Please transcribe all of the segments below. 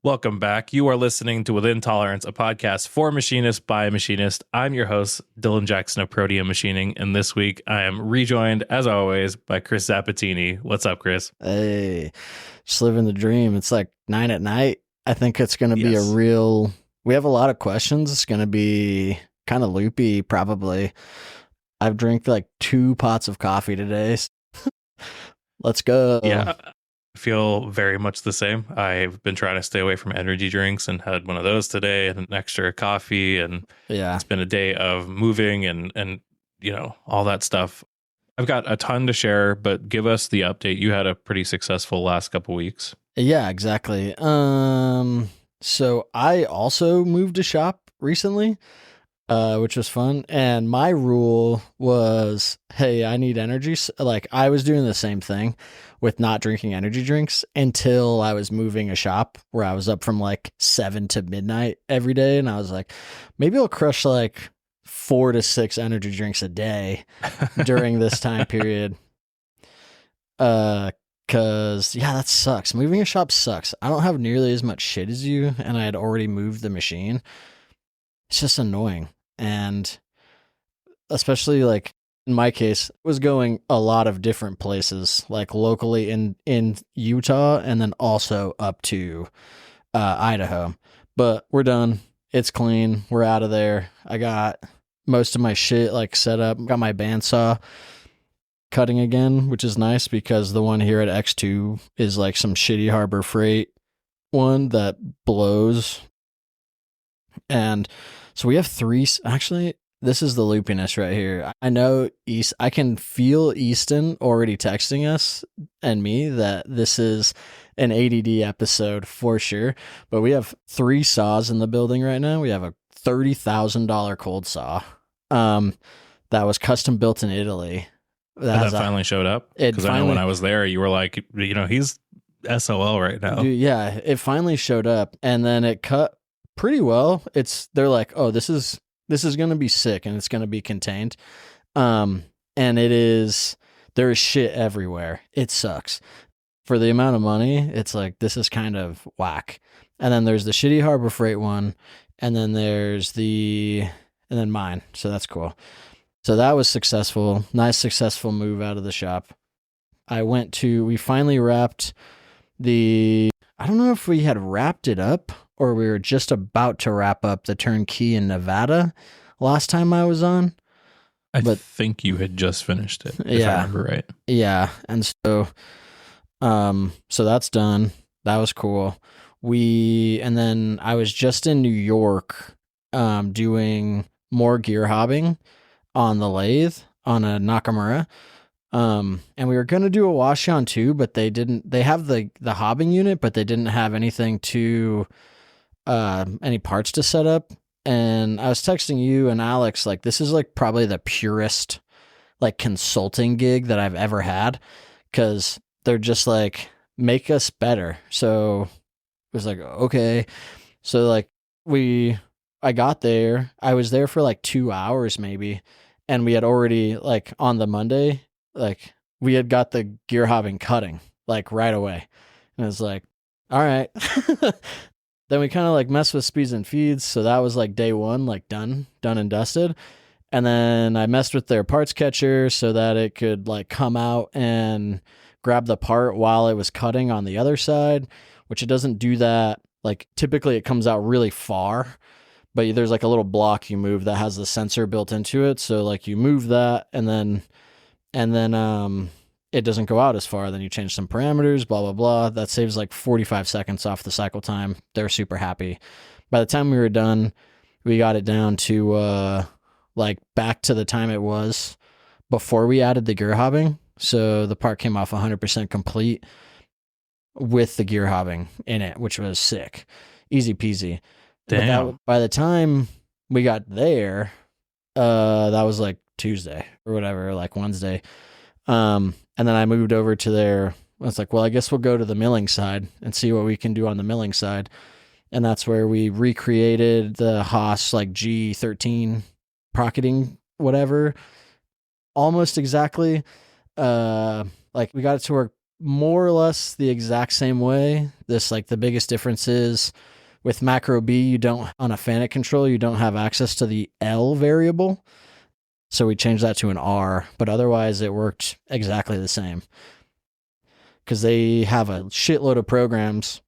Welcome back. You are listening to Within Tolerance, a podcast for machinists by a machinist. I'm your host, Dylan Jackson of Proteum Machining, and this week I am rejoined, as always, by Chris Zappettini. What's up, Chris? Hey, just living the dream. It's like 9 at night. I think it's going to be a real... We have a lot of questions. It's going to be kind of loopy, probably. I've drank like 2 pots of coffee today. Let's go. Yeah. I feel very much the same. I've been trying to stay away from energy drinks and had one of those today and an extra coffee. And it's been a day of moving and you know, all that stuff. I've got a ton to share, but give us the update. You had a pretty successful last couple weeks. Yeah, exactly. So I also moved to shop recently, which was fun. And my rule was, hey, I need energy. Like I was doing the same thing with not drinking energy drinks until I was moving a shop where I was up from like 7 to midnight every day. And I was like, maybe I'll crush like 4 to 6 energy drinks a day during this time period. Cause that sucks. Moving a shop sucks. I don't have nearly as much shit as you, and I had already moved the machine. It's just annoying. And especially like in my case, it was going a lot of different places, like locally in Utah and then also up to Idaho. But we're done. It's clean. We're out of there. I got most of my shit like set up. Got my bandsaw cutting again, which is nice because the one here at X2 is like some shitty Harbor Freight one that blows. And so we have 3, actually, this is the loopiness right here. I know I can feel Easton already texting us and me that this is an ADD episode for sure, but we have 3 saws in the building right now. We have a $30,000 cold saw that was custom built in Italy. That finally showed up? Because I know when I was there, you were like, you know, he's SOL right now. Dude, yeah, it finally showed up, and then it cut pretty well. They're like, oh, this is going to be sick, and it's going to be contained. And there is shit everywhere. It sucks. For the amount of money, it's like, this is kind of whack. And then there's the shitty Harbor Freight one, and then there's and then mine. So that's cool. So that was successful. Nice, successful move out of the shop. We finally wrapped I don't know if we had wrapped it up or we were just about to wrap up the turnkey in Nevada last time I was on. I think you had just finished it, if I remember right. Yeah. And so that's done. That was cool. And then I was just in New York doing more gear hobbing on the lathe on a Nakamura. And we were going to do a wash on too, but they have the hobbing unit, but they didn't have anything any parts to set up. And I was texting you and Alex, like, this is like probably the purest like consulting gig that I've ever had. 'Cause they're just like, make us better. So it was like, okay. So like I got there, I was there for like 2 hours maybe. And we had already, like, on the Monday, like, we had got the gear hobbing cutting, like, right away. And it was like, all right. Then we kind of, like, messed with speeds and feeds. So that was, like, day 1, like, done and dusted. And then I messed with their parts catcher so that it could, like, come out and grab the part while it was cutting on the other side, which it doesn't do that. Like, typically it comes out really far. But there's like a little block you move that has the sensor built into it. So like you move that and then it doesn't go out as far. Then you change some parameters, blah, blah, blah. That saves like 45 seconds off the cycle time. They're super happy. By the time we were done, we got it down to like back to the time it was before we added the gear hobbing. So the part came off 100% complete with the gear hobbing in it, which was sick. Easy peasy. Damn. By the time we got there, that was like Tuesday or whatever, like Wednesday. And then I moved over to there. I was like, well, I guess we'll go to the milling side and see what we can do on the milling side. And that's where we recreated the Haas like G13 pocketing, whatever, almost exactly. Like we got it to work more or less the exact same way. This, like, the biggest difference is with macro B, you don't, on a FANUC control, you don't have access to the L variable. So we changed that to an R, but otherwise it worked exactly the same. Because they have a shitload of programs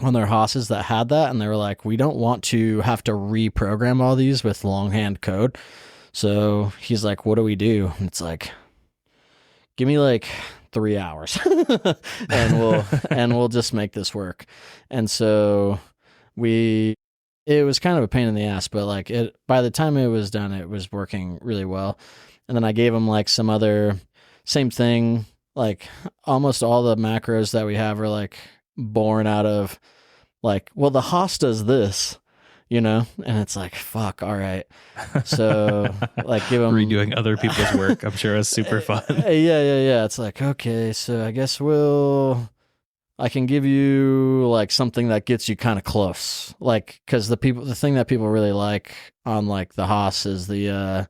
on their Haas's that had that, and they were like, we don't want to have to reprogram all these with longhand code. So he's like, what do we do? And it's like, give me like 3 hours and we'll just make this work. And so it was kind of a pain in the ass, but like by the time it was done, it was working really well. And then I gave him like some other same thing. Like almost all the macros that we have are like born out of like, well, the Haas does this, and it's like, fuck. All right. So like give them redoing other people's work. I'm sure it's super fun. Yeah. It's like, okay, so I guess I can give you like something that gets you kind of close. Like, cause the thing that people really like on like the Haas is the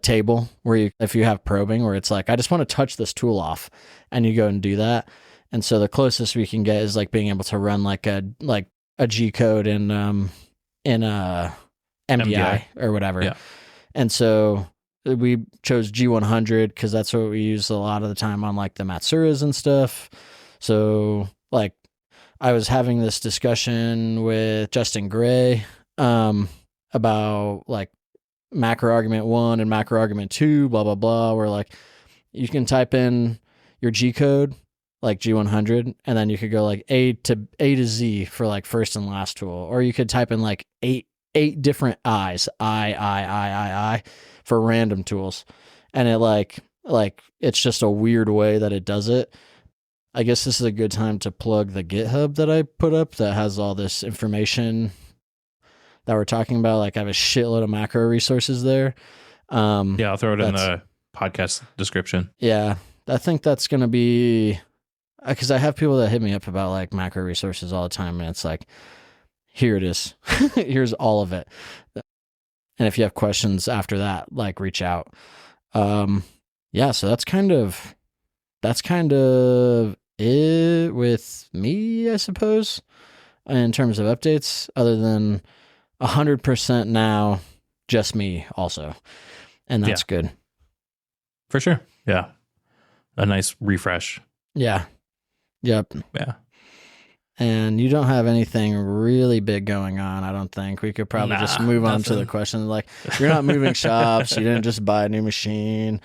table where if you have probing, where it's like, I just want to touch this tool off, and you go and do that. And so the closest we can get is like being able to run like a G code in MDI or whatever. Yeah. And so we chose G100 because that's what we use a lot of the time on like the Matsuras and stuff. So like I was having this discussion with Justin Gray about like macro argument 1 and macro argument 2, blah, blah, blah, where like you can type in your G code, like G100, and then you could go like A to Z for like first and last tool. Or you could type in like eight different I's, I, for random tools. And it like it's just a weird way that it does it. I guess this is a good time to plug the GitHub that I put up that has all this information that we're talking about. Like I have a shitload of macro resources there. Yeah, I'll throw it in the podcast description. Yeah, I think that's going to be, because I have people that hit me up about like macro resources all the time, and it's like, here it is. Here's all of it. And if you have questions after that, like reach out. Yeah, so that's kind of it with me, I suppose, in terms of updates, other than 100% now, just me also. And that's good. For sure. Yeah. A nice refresh. Yeah. Yep. Yeah. And you don't have anything really big going on, I don't think. We could probably just move on to the question. Like, you're not moving shops. You didn't just buy a new machine.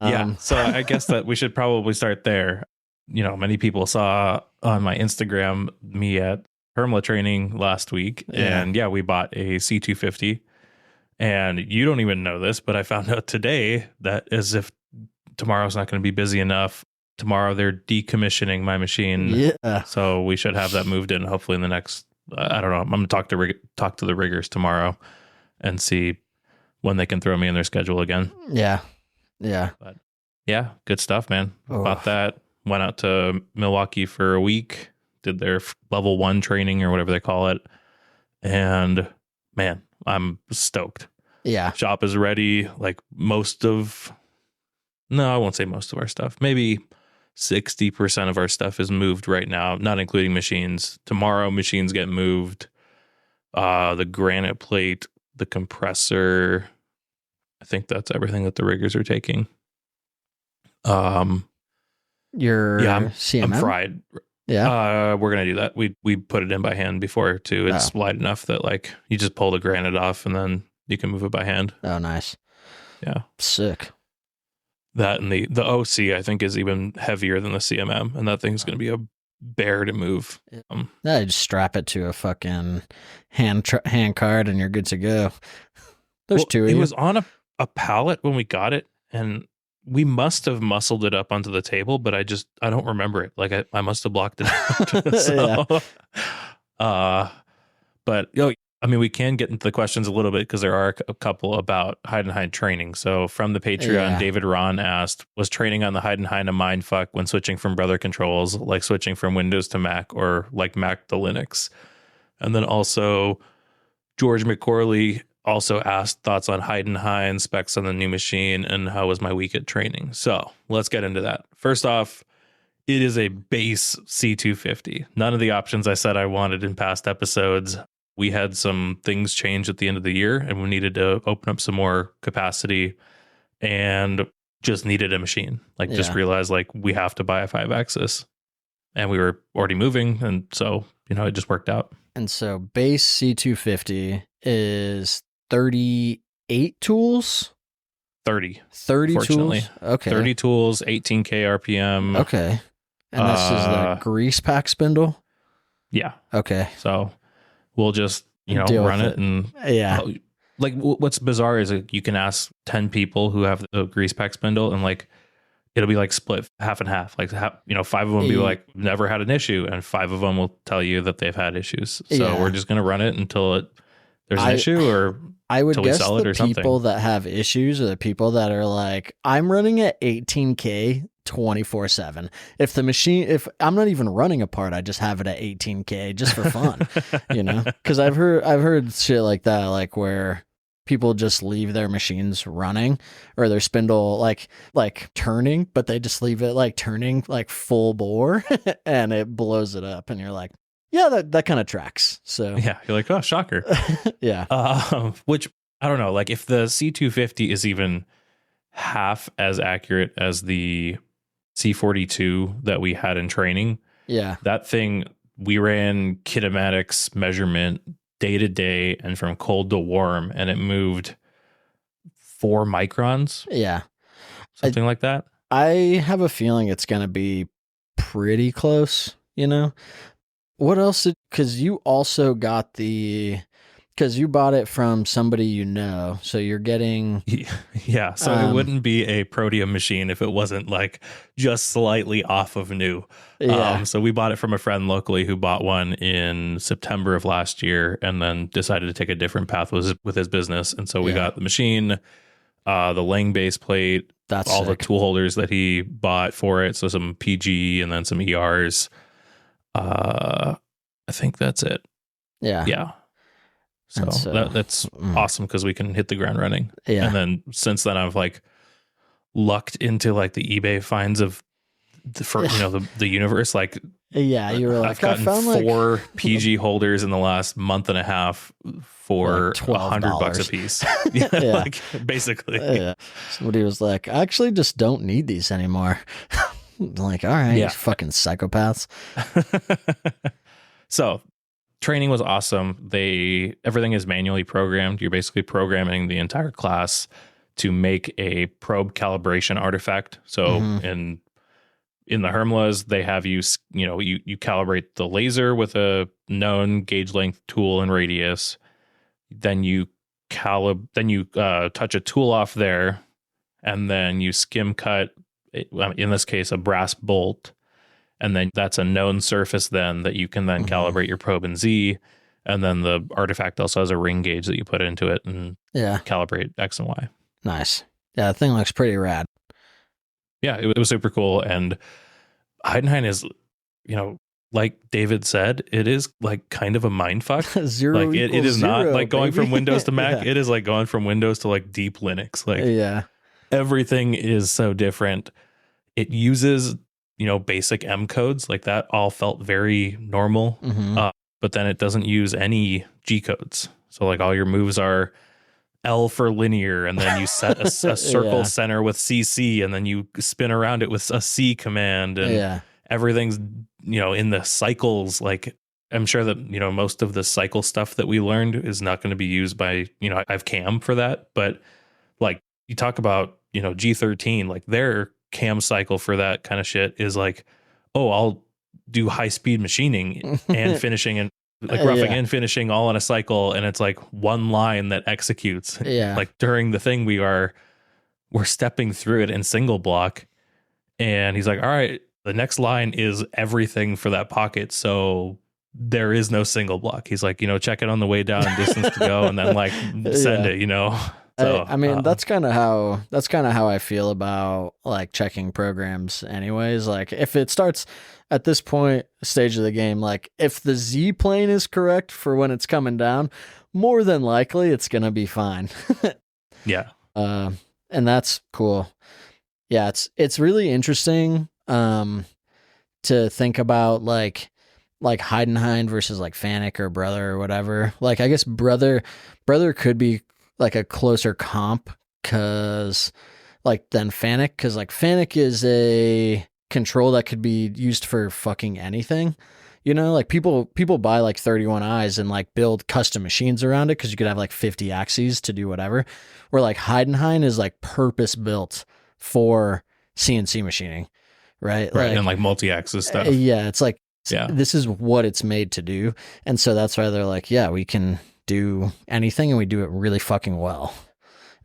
Yeah. So I guess that we should probably start there. Many people saw on my Instagram me at Hermle training last week. Yeah. And we bought a C250. And you don't even know this, but I found out today that as if tomorrow's not going to be busy enough. Tomorrow they're decommissioning my machine. Yeah. So we should have that moved in hopefully in the next, I don't know. I'm going to talk to the riggers tomorrow and see when they can throw me in their schedule again. Yeah. Yeah. But yeah, good stuff, man. Bought that. Went out to Milwaukee for a week, did their level 1 training or whatever they call it. And man, I'm stoked. Yeah. Shop is ready. Like I won't say most of our stuff. Maybe 60% of our stuff is moved right now, not including machines. Tomorrow, machines get moved. The granite plate, the compressor. I think that's everything that the riggers are taking. Your CMM? I'm fried. Yeah. We're gonna do that. We put it in by hand before too. It's light enough that like you just pull the granite off and then you can move it by hand. Oh, nice. Yeah. Sick. That and the OC I think is even heavier than the CMM, and that thing's gonna be a bear to move. Yeah, just strap it to a fucking hand card and you're good to go. There's two of you. It was on a pallet when we got it, and we must have muscled it up onto the table, but I don't remember it. Like I must have blocked it out. So, but we can get into the questions a little bit because there are a couple about Heidenhain training. So from the Patreon, David Ron asked, was training on the Heidenhain a mindfuck when switching from brother controls, like switching from Windows to Mac or like Mac to Linux? And then also George McCorley also asked thoughts on Heidenhain, specs on the new machine, and how was my week at training. So let's get into that. First off, it is a base C250. None of the options I said I wanted in past episodes. We had some things change at the end of the year, and we needed to open up some more capacity, and just needed a machine. Like, just realized like we have to buy a 5-axis, and we were already moving, and so it just worked out. And so base C250 is 38 tools. 30 tools. Okay. 30 tools, 18K RPM. Okay. And this is the grease pack spindle? Yeah. Okay. So we'll just, run it. And like what's bizarre is you can ask 10 people who have the grease pack spindle, and like it'll be like split half and half. Like, 5 of them be like, never had an issue, and 5 of them will tell you that they've had issues. So we're just going to run it until there's an issue, or I would guess sell it or the people something. that have issues are the people that are like, I'm running at 18K 24/7. If I'm not even running a part, I just have it at 18K just for fun, because I've heard shit like that, like where people just leave their machines running or their spindle like turning, but they just leave it like turning like full bore and it blows it up, and you're like, yeah, that kind of tracks. So yeah, you're like, oh, shocker. Yeah. Which I don't know, like if the C250 is even half as accurate as the C42 that we had in training. Yeah. That thing, we ran kinematics measurement day to day and from cold to warm, and it moved 4 microns. Yeah. Something like that. I have a feeling it's going to be pretty close, What else? Because you also got because you bought it from somebody so you're getting... Yeah, so it wouldn't be a Proteum machine if it wasn't like just slightly off of new. Yeah. So we bought it from a friend locally who bought one in September of last year, and then decided to take a different path with his business. And so we got the machine, the Lang base plate, all the tool holders that he bought for it. So some PG and then some ERs. I think that's it. Yeah. Yeah. So that's awesome because we can hit the ground running. Yeah. And then since then I've like lucked into like the eBay finds of the universe. Like, yeah, you were like, I've gotten 4 PG holders in the last month and a half for like $100 a piece. Yeah, like basically. Yeah. Somebody was like, I actually just don't need these anymore. I'm like, all right, you fucking psychopaths. So training was awesome. Everything is manually programmed. You're basically programming the entire class to make a probe calibration artifact. So in the Hermles, they have you calibrate the laser with a known gauge length, tool, and radius. Then you touch a tool off there, and then you skim cut, in this case, a brass bolt. And then that's a known surface then that you can then calibrate your probe in Z. And then the artifact also has a ring gauge that you put into it and calibrate X and Y. Nice. Yeah, the thing looks pretty rad. Yeah, it was super cool. And Heidenhain is, like David said, it is like kind of a mind fuck. Zero like it is not zero, like going baby. from Windows to Mac. It is like going from Windows to like deep Linux. Like everything is so different. It uses basic M codes, like that all felt very normal. But then it doesn't use any G codes. So like all your moves are L for linear, and then you set a circle center with CC, and then you spin around it with a C command, and everything's, in the cycles. Like I'm sure that, most of the cycle stuff that we learned is not going to be used by, I have CAM for that. But like you talk about, G13, like their CAM cycle for that kind of shit is like, oh, I'll do high speed machining and finishing and like roughing and finishing all in a cycle, and it's like one line that executes. Like during the thing we're stepping through it in single block, and he's like, all right, the next line is everything for that pocket, so there is no single block. He's like, check it on the way down, distance to go, and then like send it, So, I mean, that's kind of how I feel about like checking programs anyways. Like if it starts at this stage of the game, like if the Z plane is correct for when it's coming down, more than likely it's going to be fine. Yeah. And that's cool. Yeah. It's really interesting. to think about like Heidenhain versus like Fanuc or Brother or whatever. Like I guess Brother could be like a closer comp because like than Fanuc, because like Fanuc is a control that could be used for fucking anything. You know, like people buy like 31 eyes and like build custom machines around it because you could have like 50 axes to do whatever. Where like Heidenhain is like purpose built for CNC machining, right? Right, and like multi-axis stuff. Yeah, it's like this is what it's made to do, and so that's why they're like, yeah, we can do anything, and we do it really fucking well.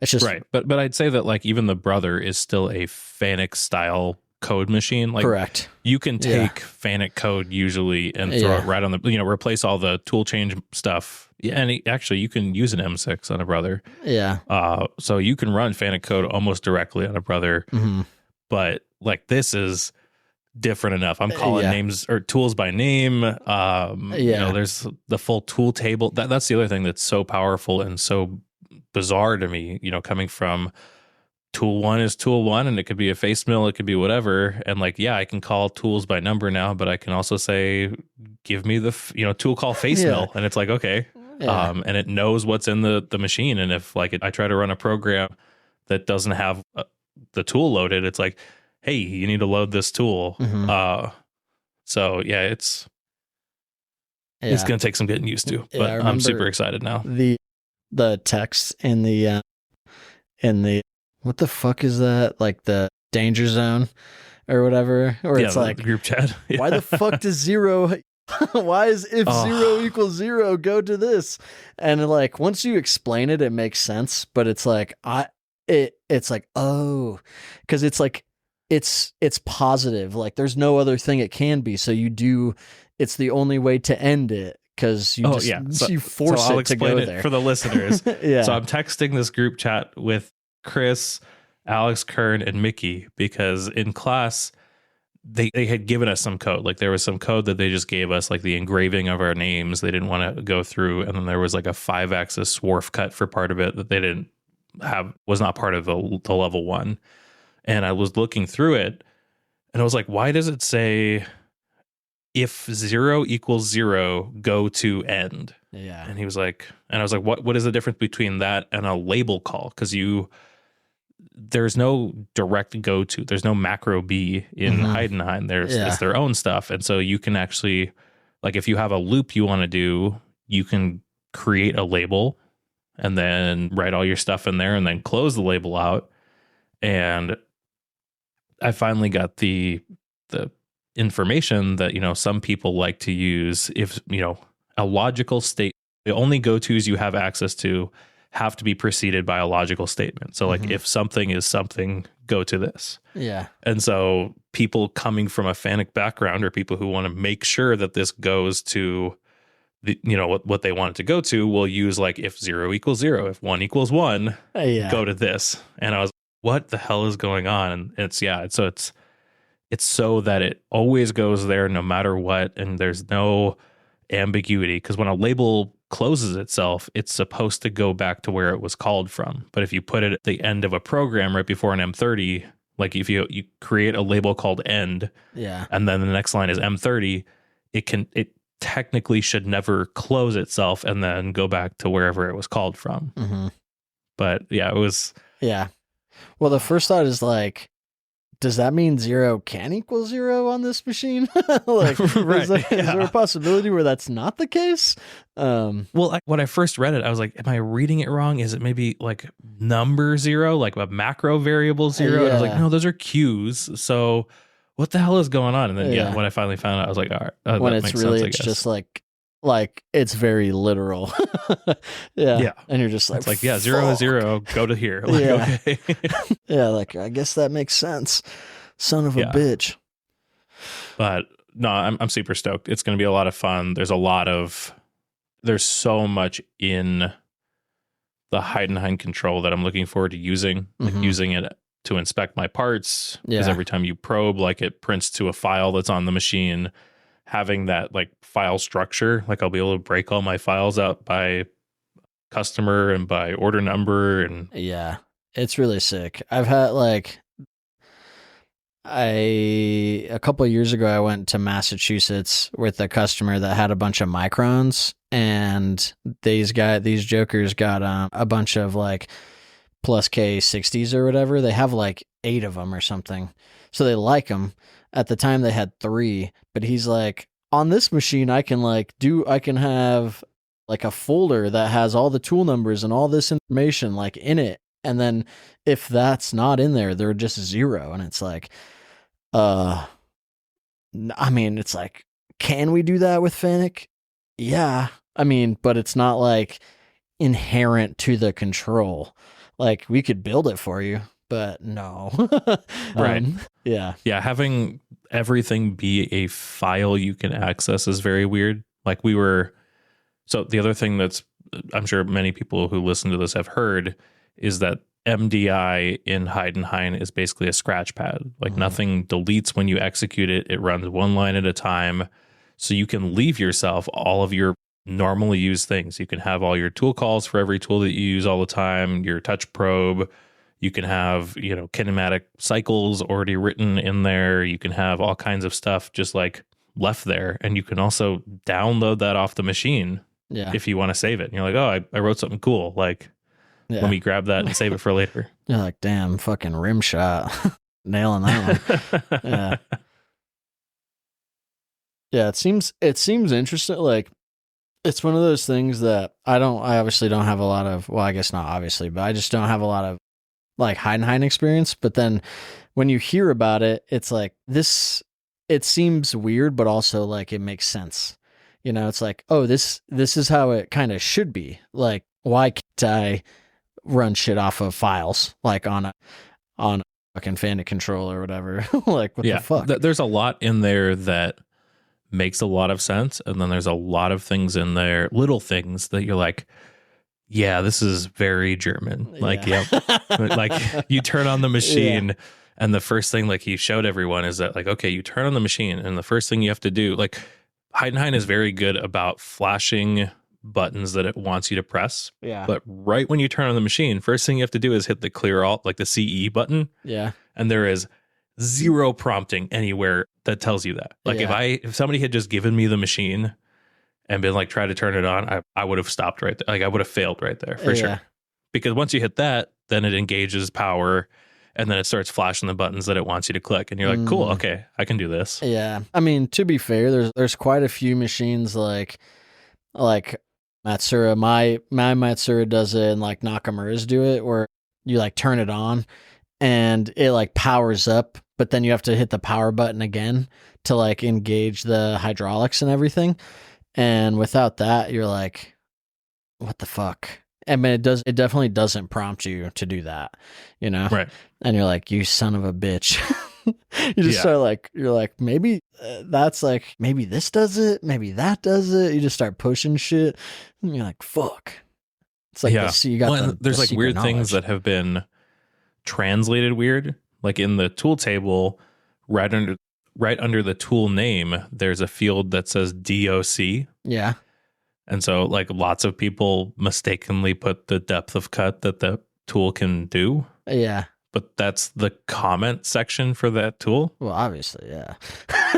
It's just right, but I'd say that like even the Brother is still a Fanuc style code machine. Like, correct. You can take Fanuc code usually and throw it right on the, replace all the tool change stuff. Yeah, and actually you can use an M6 on a Brother. Yeah. So you can run Fanuc code almost directly on a Brother. Mm-hmm. But like this is different enough. I'm calling names or tools by name. There's the full tool table. That's the other thing that's so powerful and so bizarre to me, coming from tool one is tool one, and it could be a face mill, it could be whatever. And like, I can call tools by number now, but I can also say, give me the, tool call face mill. And it's like, okay. And it knows what's in the machine. And if like I try to run a program that doesn't have the tool loaded, it's like, hey, you need to load this tool. Mm-hmm. So it's going to take some getting used to, but I'm super excited now. The text in the what the fuck is that? Like the danger zone or whatever, or it's like group chat. Why the fuck does zero? Why is if 0 equals 0 go to this? And like once you explain it, it makes sense. But it's like it's like, oh, because it's like it's positive. Like there's no other thing it can be. So it's the only way to end it. Because you you force it to go there. For the listeners. So I'm texting this group chat with Chris, Alex, Kern, and Mickey because in class they had given us some code. Like there was some code that they just gave us, like the engraving of our names. They didn't want to go through, and then there was like a 5-axis swarf cut for part of it that they didn't have, was not part of the level 1. And I was looking through it, and I was like, why does it say if 0 equals 0, go to end? Yeah. And he was like, and I was like, what is the difference between that and a label call? Because there's no direct go to. There's no macro B in Heidenhain. It's their own stuff. And so you can actually, like if you have a loop you want to do, you can create a label and then write all your stuff in there and then close the label out. And I finally got the information that, some people like to use if, a logical state, the only go-tos you have access to have to be preceded by a logical statement. So like if something is something, go to this. Yeah. And so people coming from a Fanuc background or people who want to make sure that this goes to the, what they want it to go to will use like if 0 equals 0, if 1 equals 1, go to this. And I was, what the hell is going on? And it's so that it always goes there no matter what. And there's no ambiguity, because when a label closes itself, it's supposed to go back to where it was called from. But if you put it at the end of a program right before an M30, like if you create a label called end, and then the next line is M30, it technically should never close itself and then go back to wherever it was called from. But it was well, the first thought is like, does that mean 0 can equal 0 on this machine? Like, right. Is there a possibility where that's not the case? Well, when I first read it, I was like, am I reading it wrong? Is it maybe like number 0, like a macro variable 0? And I was like, no, those are Qs. So what the hell is going on? And then, when I finally found out, I was like, all right. When it's really, sense, it's just like it's very literal. And you're just like, it's like 0 is 0, go to here. Like, okay. Like I guess that makes sense. Son of a bitch. But no, I'm super stoked. It's going to be a lot of fun. There's so much in the Heidenhain control that I'm looking forward to using, like using it to inspect my parts. Because every time you probe, like it prints to a file that's on the machine. Having that like file structure, like I'll be able to break all my files out by customer and by order number. And it's really sick. I've had A couple of years ago, I went to Massachusetts with a customer that had a bunch of microns, and these jokers got a bunch of like plus K60s or whatever. They have like 8 of them or something, so they like them. At the time, they had 3, but he's like, on this machine, I can have like a folder that has all the tool numbers and all this information like in it, and then if that's not in there, they're just 0, and it's like. I mean, it's like, can we do that with Fennec? Yeah. I mean, but it's not like inherent to the control. Like, we could build it for you, but no. Right. Yeah. Yeah. Having everything be a file you can access is very weird. Like so the other thing that's, I'm sure many people who listen to this have heard, is that MDI in Heidenhain is basically a scratch pad. Like nothing deletes when you execute it. It runs one line at a time. So you can leave yourself all of your normally used things. You can have all your tool calls for every tool that you use all the time, your touch probe. You can have, kinematic cycles already written in there. You can have all kinds of stuff just like left there. And you can also download that off the machine if you want to save it. And you're like, oh, I wrote something cool. Like, let me grab that and save it for later. You're like, damn, fucking rim shot. Nailing that one. Yeah. Yeah, it seems interesting. Like, it's one of those things that I obviously don't have a lot of, well, I guess not obviously, but I just don't have a lot of like Heidenhain experience. But then when you hear about it, it's like it seems weird, but also like it makes sense. It's like, oh, this is how it kind of should be. Like, why can't I run shit off of files like on a fucking Fennec controller or whatever? Like, what the fuck? There's a lot in there that makes a lot of sense, and then there's a lot of things in there, little things that you're like, yeah, this is very German. Like, yeah. Like, you turn on the machine and the first thing like he showed everyone is that like, okay, you turn on the machine and the first thing you have to do, like, Heidenhain is very good about flashing buttons that it wants you to press. Yeah. But right when you turn on the machine, first thing you have to do is hit the clear alt, like the CE button. Yeah. And there is 0 prompting anywhere that tells you that. Like, if somebody had just given me the machine and been like, try to turn it on, I would have stopped right there. Like, I would have failed right there for sure. Because once you hit that, then it engages power and then it starts flashing the buttons that it wants you to click. And you're like, cool, okay, I can do this. Yeah. I mean, to be fair, there's quite a few machines like Matsura. My Matsura does it, and like Nakamura's do it, where you like turn it on and it like powers up, but then you have to hit the power button again to like engage the hydraulics and everything. And without that, you're like, what the fuck? I mean, it definitely doesn't prompt you to do that, Right. And you're like, you son of a bitch. You just start like, you're like, maybe that's like, maybe this does it, maybe that does it. You just start pushing shit, and you're like, fuck. It's like, there's like weird things that have been translated weird. Like in the tool table, right under the tool name, there's a field that says DOC. Yeah. And so like lots of people mistakenly put the depth of cut that the tool can do. Yeah. But that's the comment section for that tool. Well, obviously, yeah.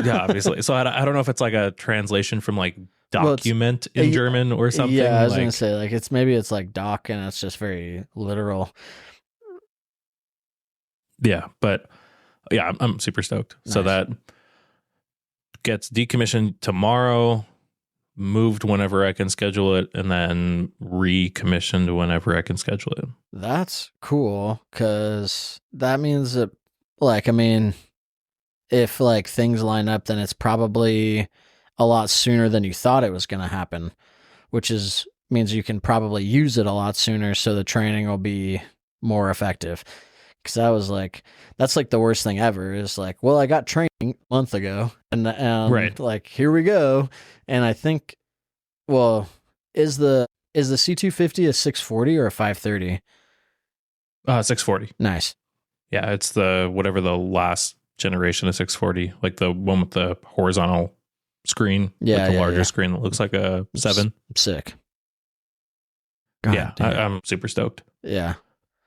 Yeah, obviously. So I don't know if it's like a translation from like document in German or something. Yeah, I was going to say, like, it's like doc, and it's just very literal. Yeah, but yeah, I'm super stoked. Nice. So that gets decommissioned tomorrow, moved whenever I can schedule it, and then recommissioned whenever I can schedule it. That's cool, because that means that, like, I mean, if like things line up, then it's probably a lot sooner than you thought it was going to happen, which means you can probably use it a lot sooner, so the training will be more effective. Because I was like, that's like the worst thing ever, is like, well, I got training a month ago, and right, like, here we go. And I think, well, is the C250 a 640 or a 530? 640. Nice. Yeah, it's the whatever the last generation of 640, like the one with the horizontal screen, yeah, with the larger screen that looks like a 7. Sick. God, yeah, I'm super stoked. Yeah.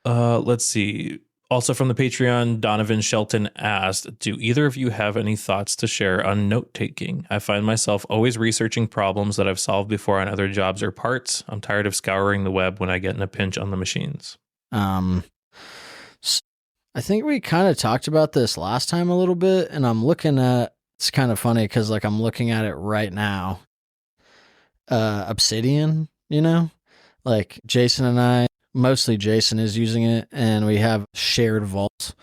Let's see. Also from the Patreon, Donovan Shelton asked, do either of you have any thoughts to share on note-taking? I find myself always researching problems that I've solved before on other jobs or parts. I'm tired of scouring the web when I get in a pinch on the machines. I think we kind of talked about this last time a little bit, and I'm looking at, it's kind of funny because like I'm looking at it right now. Obsidian, you know, like Jason and I, mostly Jason is using it, and we have shared vault,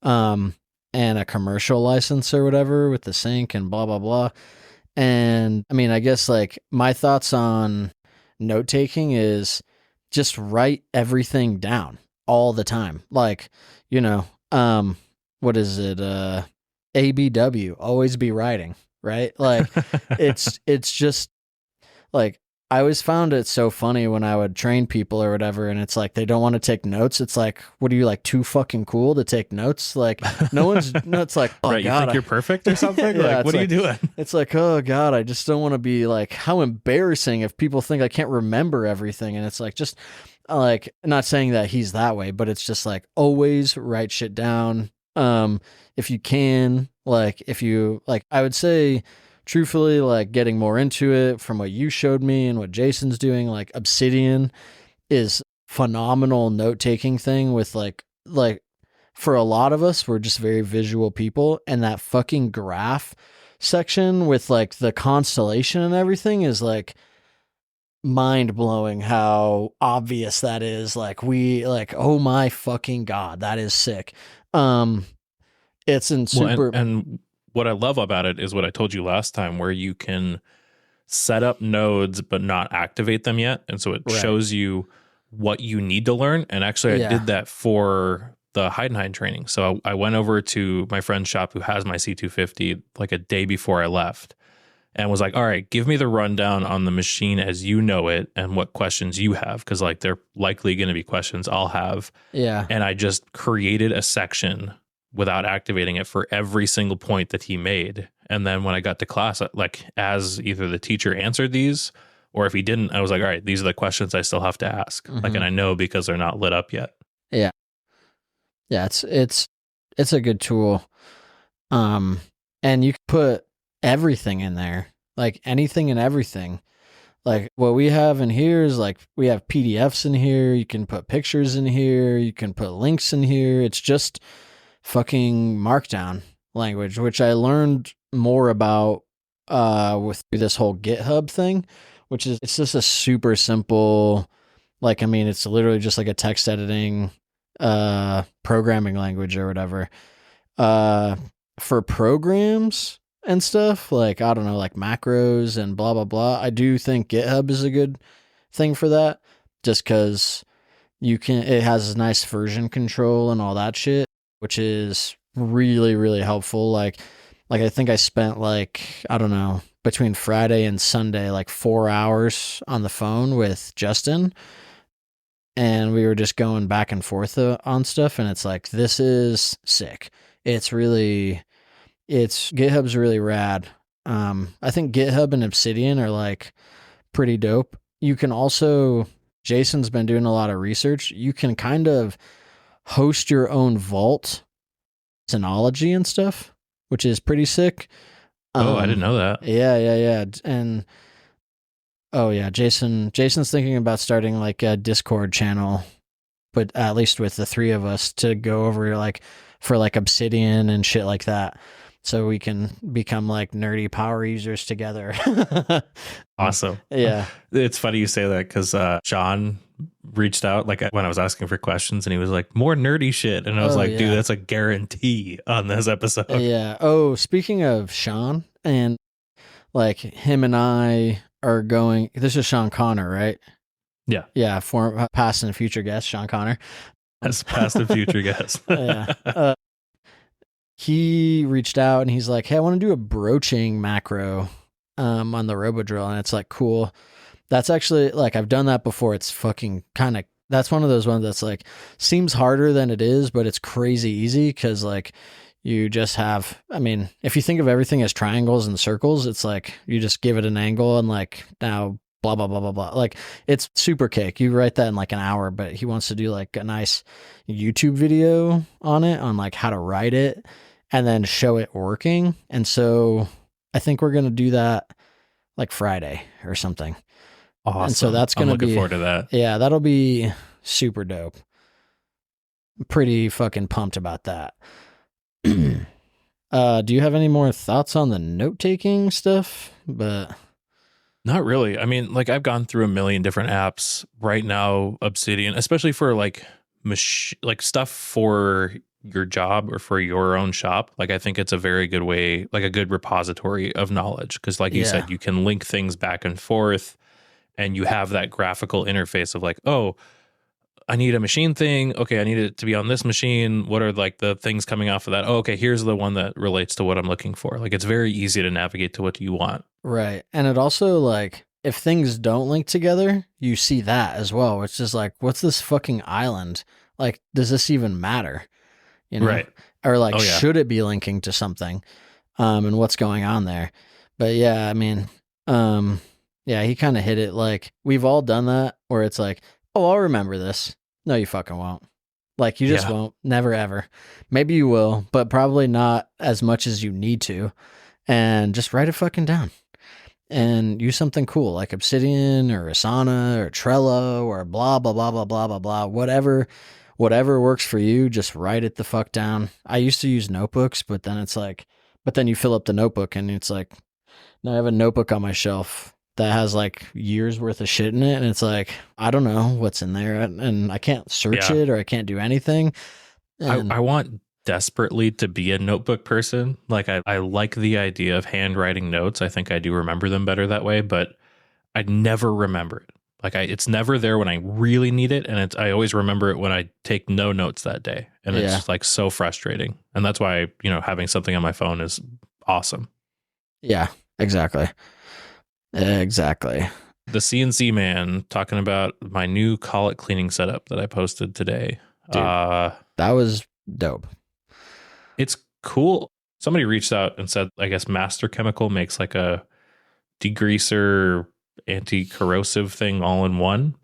and a commercial license or whatever with the sync and blah, blah, blah. And I mean, I guess like my thoughts on note taking is just write everything down all the time. Like, you know, what is it? ABW, always be writing, right? Like it's just like, I always found it so funny when I would train people or whatever, and it's like they don't want to take notes. It's like, what are you, like, too fucking cool to take notes? Like, no, it's like, oh, right, God, you think you're perfect or something? Yeah, like, what are you doing? It's like, oh, God, I just don't want to be like, how embarrassing if people think I can't remember everything. And it's like, just like, not saying that he's that way, but it's just like, always write shit down. If you can, like, I would say, truthfully, like getting more into it from what you showed me and what Jason's doing, like Obsidian is phenomenal note-taking thing with like for a lot of us, we're just very visual people, and that fucking graph section with like the constellation and everything is like mind-blowing how obvious that is. Like oh my fucking God, that is sick. It's in super and what I love about it is what I told you last time, where you can set up nodes but not activate them yet. And so it shows you what you need to learn. And actually, I did that for the Heidenhain training. So I went over to my friend's shop who has my C250 like a day before I left and was like, all right, give me the rundown on the machine as you know it and what questions you have. Because like they're likely going to be questions I'll have. Yeah. And I just created a section without activating it for every single point that he made. And then when I got to class, like as either the teacher answered these or if he didn't, I was like, all right, these are the questions I still have to ask. Mm-hmm. Like, and I know because they're not lit up yet. Yeah. Yeah. It's a good tool. And you can put everything in there, like anything and everything. Like what we have in here is like, we have PDFs in here. You can put pictures in here. You can put links in here. It's just fucking markdown language, which I learned more about with this whole GitHub thing, which is, it's just a super simple, like, I mean, it's literally just like a text editing programming language or whatever. For programs and stuff, like, I don't know, like macros and blah, blah, blah. I do think GitHub is a good thing for that, just because it has nice version control and all that shit, which is really, really helpful. Like I think I spent like, I don't know, between Friday and Sunday, like 4 hours on the phone with Justin, and we were just going back and forth on stuff. And it's like, this is sick. GitHub's really rad. I think GitHub and Obsidian are like pretty dope. You can also, Jason's been doing a lot of research. You can kind of host your own vault Synology and stuff, which is pretty sick. I didn't know that. Yeah. And oh yeah, Jason's thinking about starting like a Discord channel, but at least with the three of us to go over like for like Obsidian and shit like that, so we can become like nerdy power users together. Awesome. Yeah. It's funny you say that because John reached out like when I was asking for questions and he was like, more nerdy shit. And I was dude, that's a guarantee on this episode. Yeah. Oh, speaking of Sean, and like him and I are going, this is Sean Connor, right? Yeah. Yeah. For past and future guest, Sean Connor. As past and future guest. Yeah. He reached out and he's like, hey, I want to do a broaching macro on the RoboDrill. And it's like, cool. That's actually like, I've done that before. It's fucking kind of, that's one of those ones that's like, seems harder than it is, but it's crazy easy. Cause like you just have, I mean, if you think of everything as triangles and circles, it's like, you just give it an angle and like now blah, blah, blah, blah, blah. Like, it's super cake. You write that in like an hour, but he wants to do like a nice YouTube video on it, on like how to write it and then show it working. And so I think we're going to do that like Friday or something. Awesome. And so that's going to be, looking forward to that. Yeah, that'll be super dope. I'm pretty fucking pumped about that. Do you have any more thoughts on the note-taking stuff? But not really. I mean, like I've gone through a million different apps right now, Obsidian, especially for like like stuff for your job or for your own shop. Like I think it's a very good way, like a good repository of knowledge. Because like you said, you can link things back and forth and you have that graphical interface of like, oh, I need a machine thing. Okay, I need it to be on this machine. What are like the things coming off of that? Oh, okay, here's the one that relates to what I'm looking for. Like it's very easy to navigate to what you want. Right. And it also like if things don't link together, you see that as well. It's just like, what's this fucking island? Like, does this even matter? You know? Right. Or like, should it be linking to something? And what's going on there? But yeah, I mean, yeah, he kind of hit it. Like we've all done that where it's like, oh, I'll remember this. No, you fucking won't. Like, you just won't. Never, ever. Maybe you will, but probably not as much as you need to. And just write it fucking down. And use something cool, like Obsidian or Asana or Trello or blah, blah, blah, blah, blah, blah, blah. Whatever works for you, just write it the fuck down. I used to use notebooks, but then it's like, but then you fill up the notebook and it's like, now I have a notebook on my shelf that has like years worth of shit in it. And it's like, I don't know what's in there and I can't search it or I can't do anything. And I want desperately to be a notebook person. Like I like the idea of handwriting notes. I think I do remember them better that way, but I never remember it. Like it's never there when I really need it. And I always remember it when I take no notes that day. And it's just like so frustrating. And that's why, you know, having something on my phone is awesome. Yeah, exactly. Exactly. The CNC man talking about my new collet cleaning setup that I posted today. Dude, that was dope. It's cool. Somebody reached out and said, I guess Master Chemical makes like a degreaser, anti-corrosive thing all in one.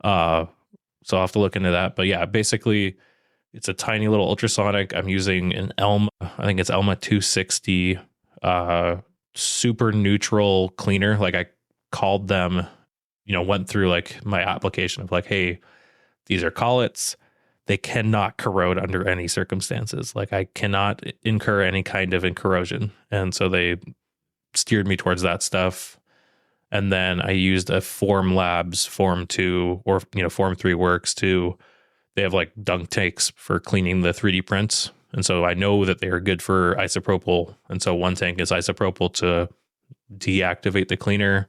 So I'll have to look into that. But yeah, basically it's a tiny little ultrasonic. I'm using an Elma, I think it's Elma 260, super neutral cleaner. Like I called them, you know, went through like my application of like, hey, these are collets. They cannot corrode under any circumstances. Like I cannot incur any kind of corrosion. And so they steered me towards that stuff. And then I used a Form Labs Form 2 or, you know, Form 3 Works to, they have like dunk tanks for cleaning the 3D prints. And so I know that they are good for isopropyl. And so one tank is isopropyl to deactivate the cleaner.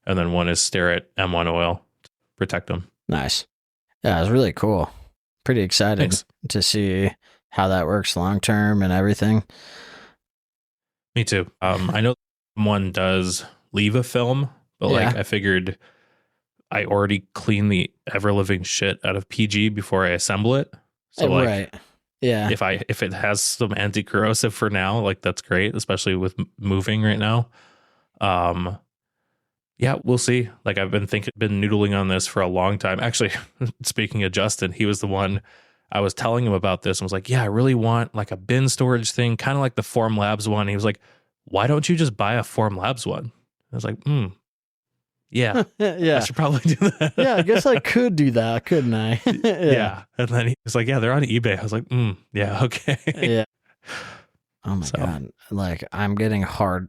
And then one is Stearit M1 oil to protect them. Nice. Yeah, it was really cool. Pretty excited to see how that works long term and everything. Me too. I know one does leave a film, but like I figured I already clean the ever living shit out of PG before I assemble it. So like, yeah, if it has some anti-corrosive for now, like that's great, especially with moving right now. Yeah, we'll see. Like I've been noodling on this for a long time. Actually, speaking of Justin, he was the one I was telling him about this and was like, yeah, I really want like a bin storage thing, kind of like the Form Labs one. He was like, why don't you just buy a Form Labs one? I was like, yeah, I should probably do that. Yeah, I guess I could do that, couldn't I? Yeah. And then he was like, yeah, they're on eBay. I was like, yeah, okay. Yeah. Oh my God. Like I'm getting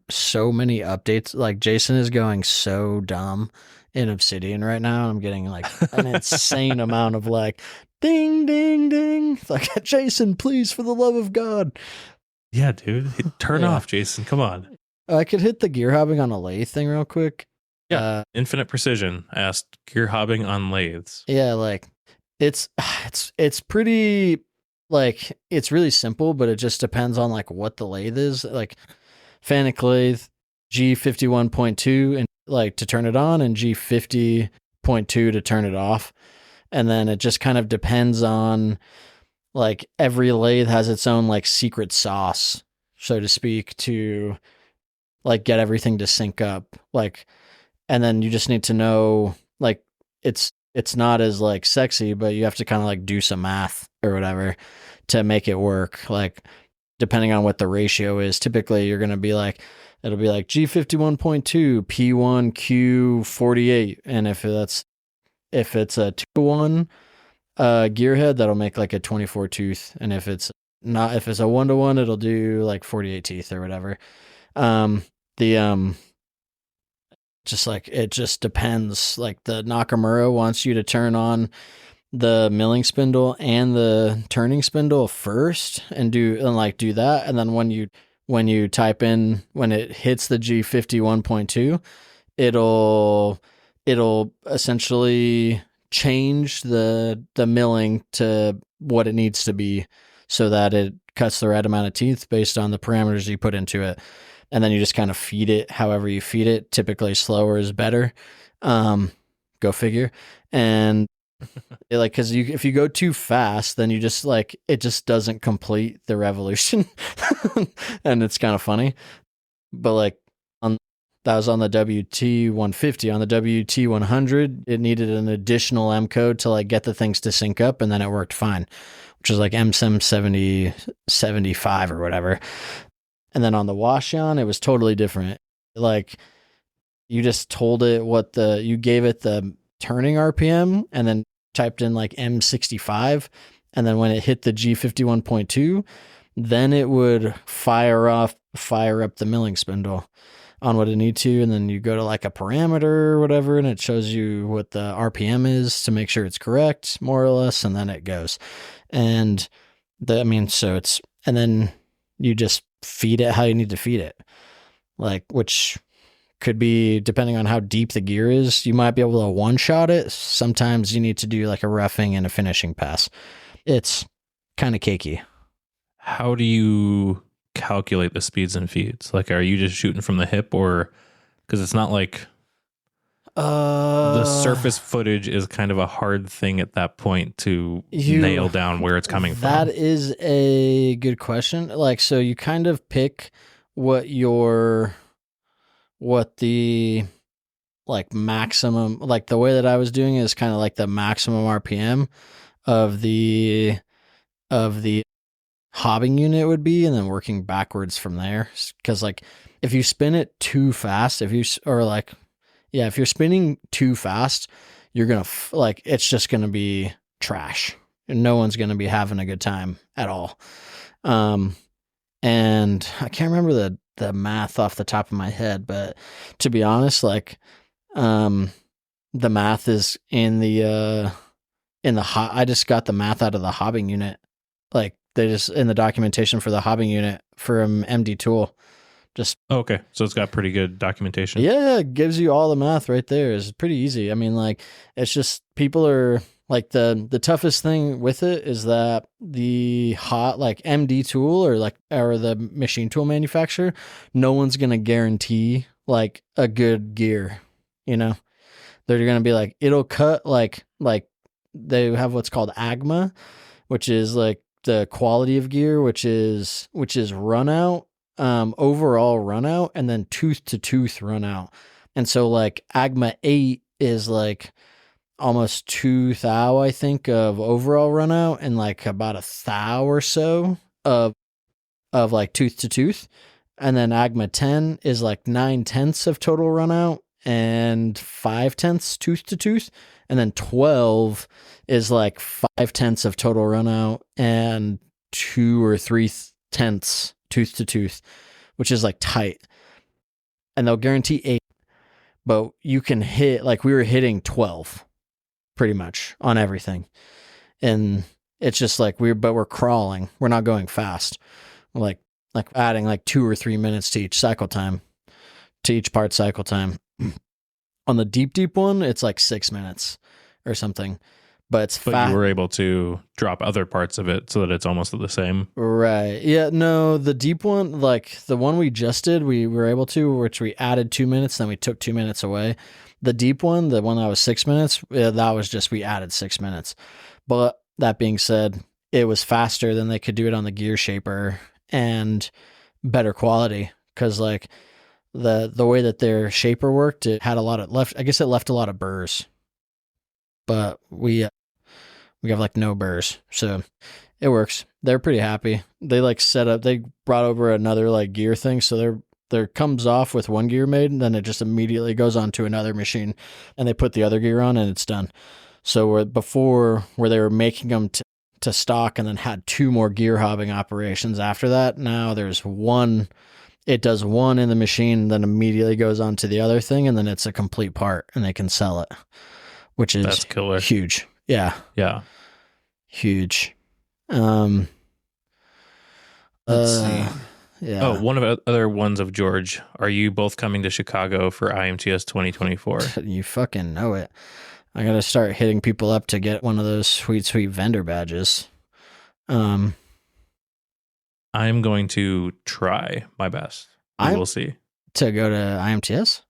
so many updates. Like Jason is going so dumb in Obsidian right now. I'm getting like an insane amount of like ding, ding, ding. It's like, Jason, please, for the love of God. Yeah, dude. Turn off, Jason. Come on. I could hit the gear hobbing on a lathe thing real quick. Yeah. Infinite Precision asked gear hobbing on lathes. Yeah, like it's pretty, like it's really simple, but it just depends on like what the lathe is. Like Fanuc lathe G51.2 and like to turn it on, and G50.2 to turn it off. And then it just kind of depends on, like, every lathe has its own like secret sauce, so to speak, to like get everything to sync up. Like and then you just need to know, like, it's not as like sexy, but you have to kind of like do some math or whatever to make it work. Like, depending on what the ratio is, typically you're going to be like, it'll be like G51.2, P1, Q48. And if it's a 2-to-1 gearhead, that'll make like a 24 tooth. And if it's a 1-to-1, it'll do like 48 teeth or whatever. Just like, it just depends. Like, the Nakamura wants you to turn on the milling spindle and the turning spindle first and do that. And then when you type in, when it hits the G51.2, it'll essentially change the milling to what it needs to be so that it cuts the right amount of teeth based on the parameters you put into it. And then you just kind of feed it however you feed it. Typically slower is better. Go figure. And because if you go too fast, then you just like, it just doesn't complete the revolution. And it's kind of funny. But like, that was on the WT150. On the WT100, it needed an additional M code to like get the things to sync up, and then it worked fine, which is like MSIM 7075 or whatever. And then on the Washion, it was totally different. Like, you just told it you gave it the turning RPM and then typed in like M65. And then when it hit the G51.2, then it would fire up the milling spindle on what it needs to. And then you go to like a parameter or whatever, and it shows you what the RPM is to make sure it's correct, more or less. And then it goes. And and then you just feed it how you need to feed it. Like, which could be, depending on how deep the gear is, you might be able to one-shot it. Sometimes you need to do like a roughing and a finishing pass. It's kind of cakey. How do you calculate the speeds and feeds? Like, are you just shooting from the hip, or because it's not like the surface footage is kind of a hard thing at that point to nail down where it's coming from? That is a good question. Like, so you kind of pick what the like maximum, like the way that I was doing it is kind of like the maximum RPM of the hobbing unit would be, and then working backwards from there. Because like, if you spin it too fast, if you're spinning too fast, you're gonna like, it's just gonna be trash, and no one's gonna be having a good time at all. And I can't remember the math off the top of my head, but to be honest, like, the math is in the I just got the math out of the hobbing unit. Like, they just, in the documentation for the hobbing unit from MD Tool. Just okay, so it's got pretty good documentation. Yeah, it gives you all the math right there. It's pretty easy. I mean, like, it's just, people are like, the toughest thing with it is that the like MD Tool or the machine tool manufacturer, no one's gonna guarantee like a good gear. You know, they're gonna be like, it'll cut like they have what's called AGMA, which is like the quality of gear, which is run out, overall run out, and then tooth to tooth run out. And so like AGMA 8 is like almost 2 thou, I think, of overall run out, and like about 1 thou or so of like tooth to tooth. And then AGMA 10 is like 9/10 of total run out and 5/10 tooth to tooth. And then 12 is like 5/10 of total run out and 2 or 3/10 tooth to tooth, which is like tight. And they'll guarantee 8, but you can hit, like, we were hitting 12 pretty much on everything. And it's just like, we're crawling. We're not going fast. Like adding like 2 or 3 minutes to each cycle time, to each part cycle time. On the deep one, it's like 6 minutes or something, but it's you were able to drop other parts of it so that it's almost the same. Right. Yeah. No, the deep one, like the one we just did, we were able to, which we added 2 minutes, then we took 2 minutes away. The deep one, the one that was 6 minutes, that was just, we added 6 minutes. But that being said, it was faster than they could do it on the gear shaper and better quality. Cause like the way that their shaper worked, it had a lot of left. I guess it left a lot of burrs, but we have like no burrs, so it works. They're pretty happy. They like set up. They brought over another like gear thing, so there comes off with one gear made, and then it just immediately goes on to another machine, and they put the other gear on, and it's done. So before where they were making them to stock, and then had 2 more gear hobbing operations after that. Now there's one. It does one in the machine, then immediately goes on to the other thing, and then it's a complete part, and they can sell it, which is that's killer. Huge. Yeah. Yeah. Huge. Let's see. Yeah. Oh, one of the other ones of George. Are you both coming to Chicago for IMTS 2024? You fucking know it. I got to start hitting people up to get one of those sweet vendor badges. I'm going to try my best. We'll see. To go to IMTS?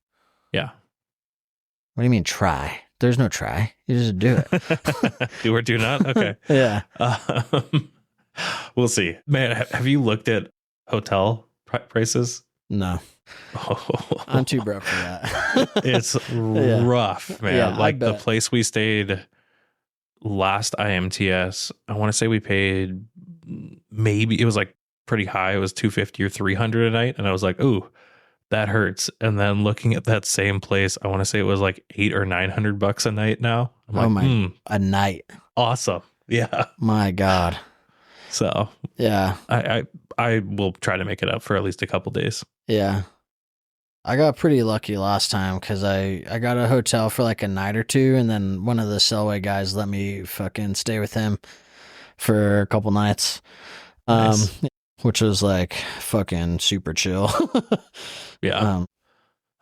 Yeah. What do you mean try? There's no try. You just do it. Do or do not? Okay. Yeah. We'll see. Man, have you looked at hotel prices? No. Oh. I'm too broke for that. It's rough, man. Yeah, like the place we stayed last IMTS, I want to say we paid maybe, it was like pretty high. It was $250 or $300 a night. And I was like, ooh, that hurts. And then looking at that same place, I want to say it was like $800 or $900 a night now. I'm like, a night. Awesome. Yeah. My God. So yeah, I will try to make it up for at least a couple days. Yeah. I got pretty lucky last time because I got a hotel for like a night or 2, and then one of the Selway guys let me fucking stay with him for a couple nights. Nice. Which was like fucking super chill. Yeah.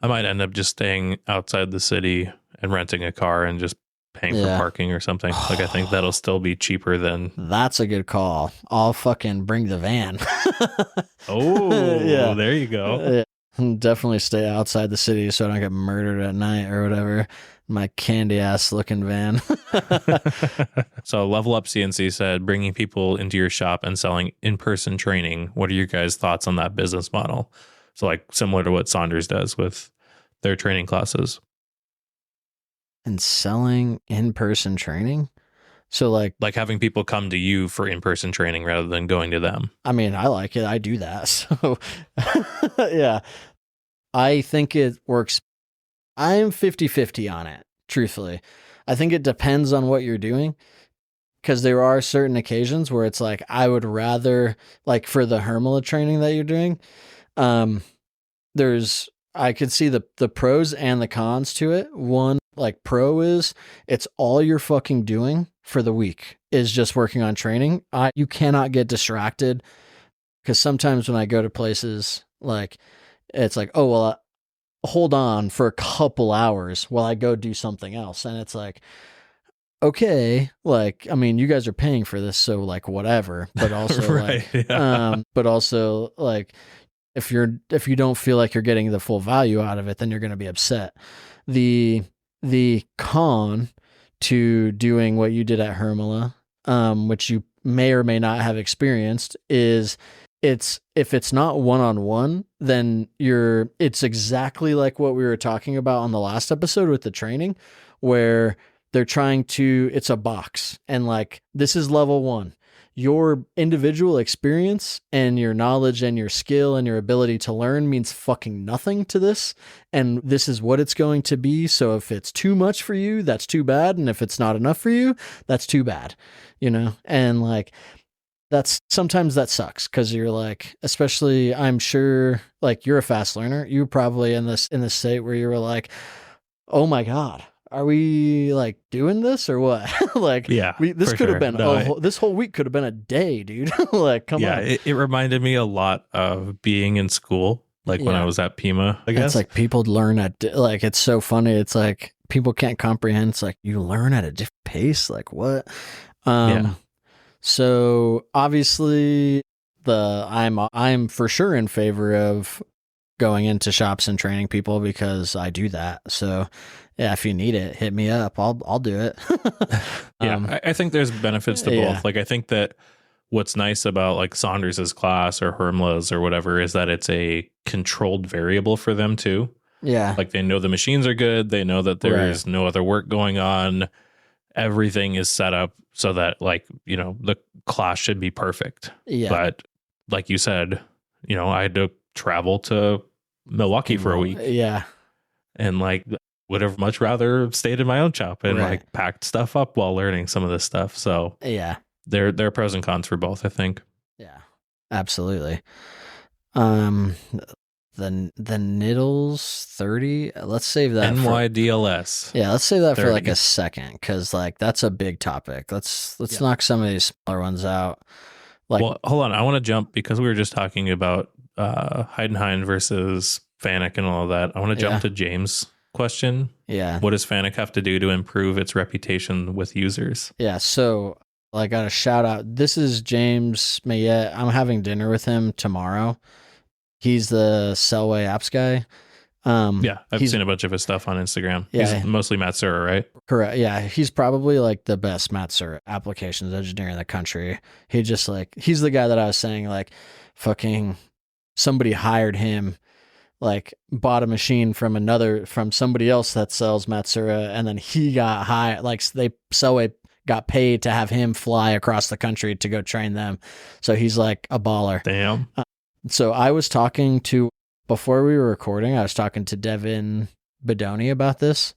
I might end up just staying outside the city and renting a car and just paying for parking or something. Like, I think that'll still be cheaper than... That's a good call. I'll fucking bring the van. Oh, yeah. There you go. Definitely stay outside the city so I don't get murdered at night or whatever. My candy ass looking van. So Level Up CNC said, bringing people into your shop and selling in-person training. What are your guys' thoughts on that business model? So like similar to what Saunders does with their training classes. And selling in-person training? So like having people come to you for in-person training rather than going to them. I mean, I like it. I do that. So yeah, I think it works. I'm 50-50 on it, truthfully. I think it depends on what you're doing, because there are certain occasions where it's like, I would rather, like for the Hermle training that you're doing, I could see the pros and the cons to it. One, like pro is, it's all you're fucking doing for the week is just working on training. You cannot get distracted, because sometimes when I go to places, like it's like, oh, well, hold on for a couple hours while I go do something else. And it's like, okay, like, I mean, you guys are paying for this, so like whatever, but also right, yeah. but also like, if you don't feel like you're getting the full value out of it, then you're going to be upset. The con to doing what you did at Hermle, which you may or may not have experienced, is if it's not one-on-one, then it's exactly like what we were talking about on the last episode with the training, where they're it's a box, and like, this is level 1. Your individual experience and your knowledge and your skill and your ability to learn means fucking nothing to this. And this is what it's going to be. So if it's too much for you, that's too bad. And if it's not enough for you, that's too bad, And like, sometimes that sucks, because you're like, especially, I'm sure, like, you're a fast learner. You were probably in this state where you were like, oh my God, are we like doing this or what? Like, yeah, this could have been, this whole week could have been a day, dude. Like, come on. Yeah, it reminded me a lot of being in school, like when I was at Pima, I guess. It's like people learn like, it's so funny. It's like, people can't comprehend. It's like, you learn at a different pace. Like, what? So obviously I'm for sure in favor of going into shops and training people, because I do that. So yeah, if you need it, hit me up. I'll do it. Yeah. I think there's benefits to both. Like, I think that what's nice about like Saunders's class or Hermle's or whatever is that it's a controlled variable for them too. Yeah. Like they know the machines are good. They know that there's no other work going on. Everything is set up so that like, you know, the class should be perfect. Yeah. But like you said, you know, I had to travel to Milwaukee for a week. Yeah. And like would have much rather stayed in my own shop and like packed stuff up while learning some of this stuff. So yeah, there are pros and cons for both, I think. Yeah, absolutely. The Niddles 30, let's save that NYDLS. Yeah, let's save that 30. For like a second, because like that's a big topic. Let's knock some of these smaller ones out. Like, well, hold on, I want to jump because we were just talking about Heidenhain versus Fanuc and all of that. I want to jump to James' question. Yeah, what does Fanuc have to do to improve its reputation with users? Yeah, so I got a shout out. This is James Mayette. I'm having dinner with him tomorrow. He's the Selway apps guy. Yeah, I've seen a bunch of his stuff on Instagram. Yeah, he's mostly Matsura, right? Correct. Yeah, he's probably like the best Matsura applications engineer in the country. He just like, he's the guy that I was saying like fucking somebody hired him, like bought a machine from somebody else that sells Matsura, and then he got hired, like Selway got paid to have him fly across the country to go train them. So he's like a baller. Damn. So I was talking to, before we were recording, I was talking to Devin Bedoni about this.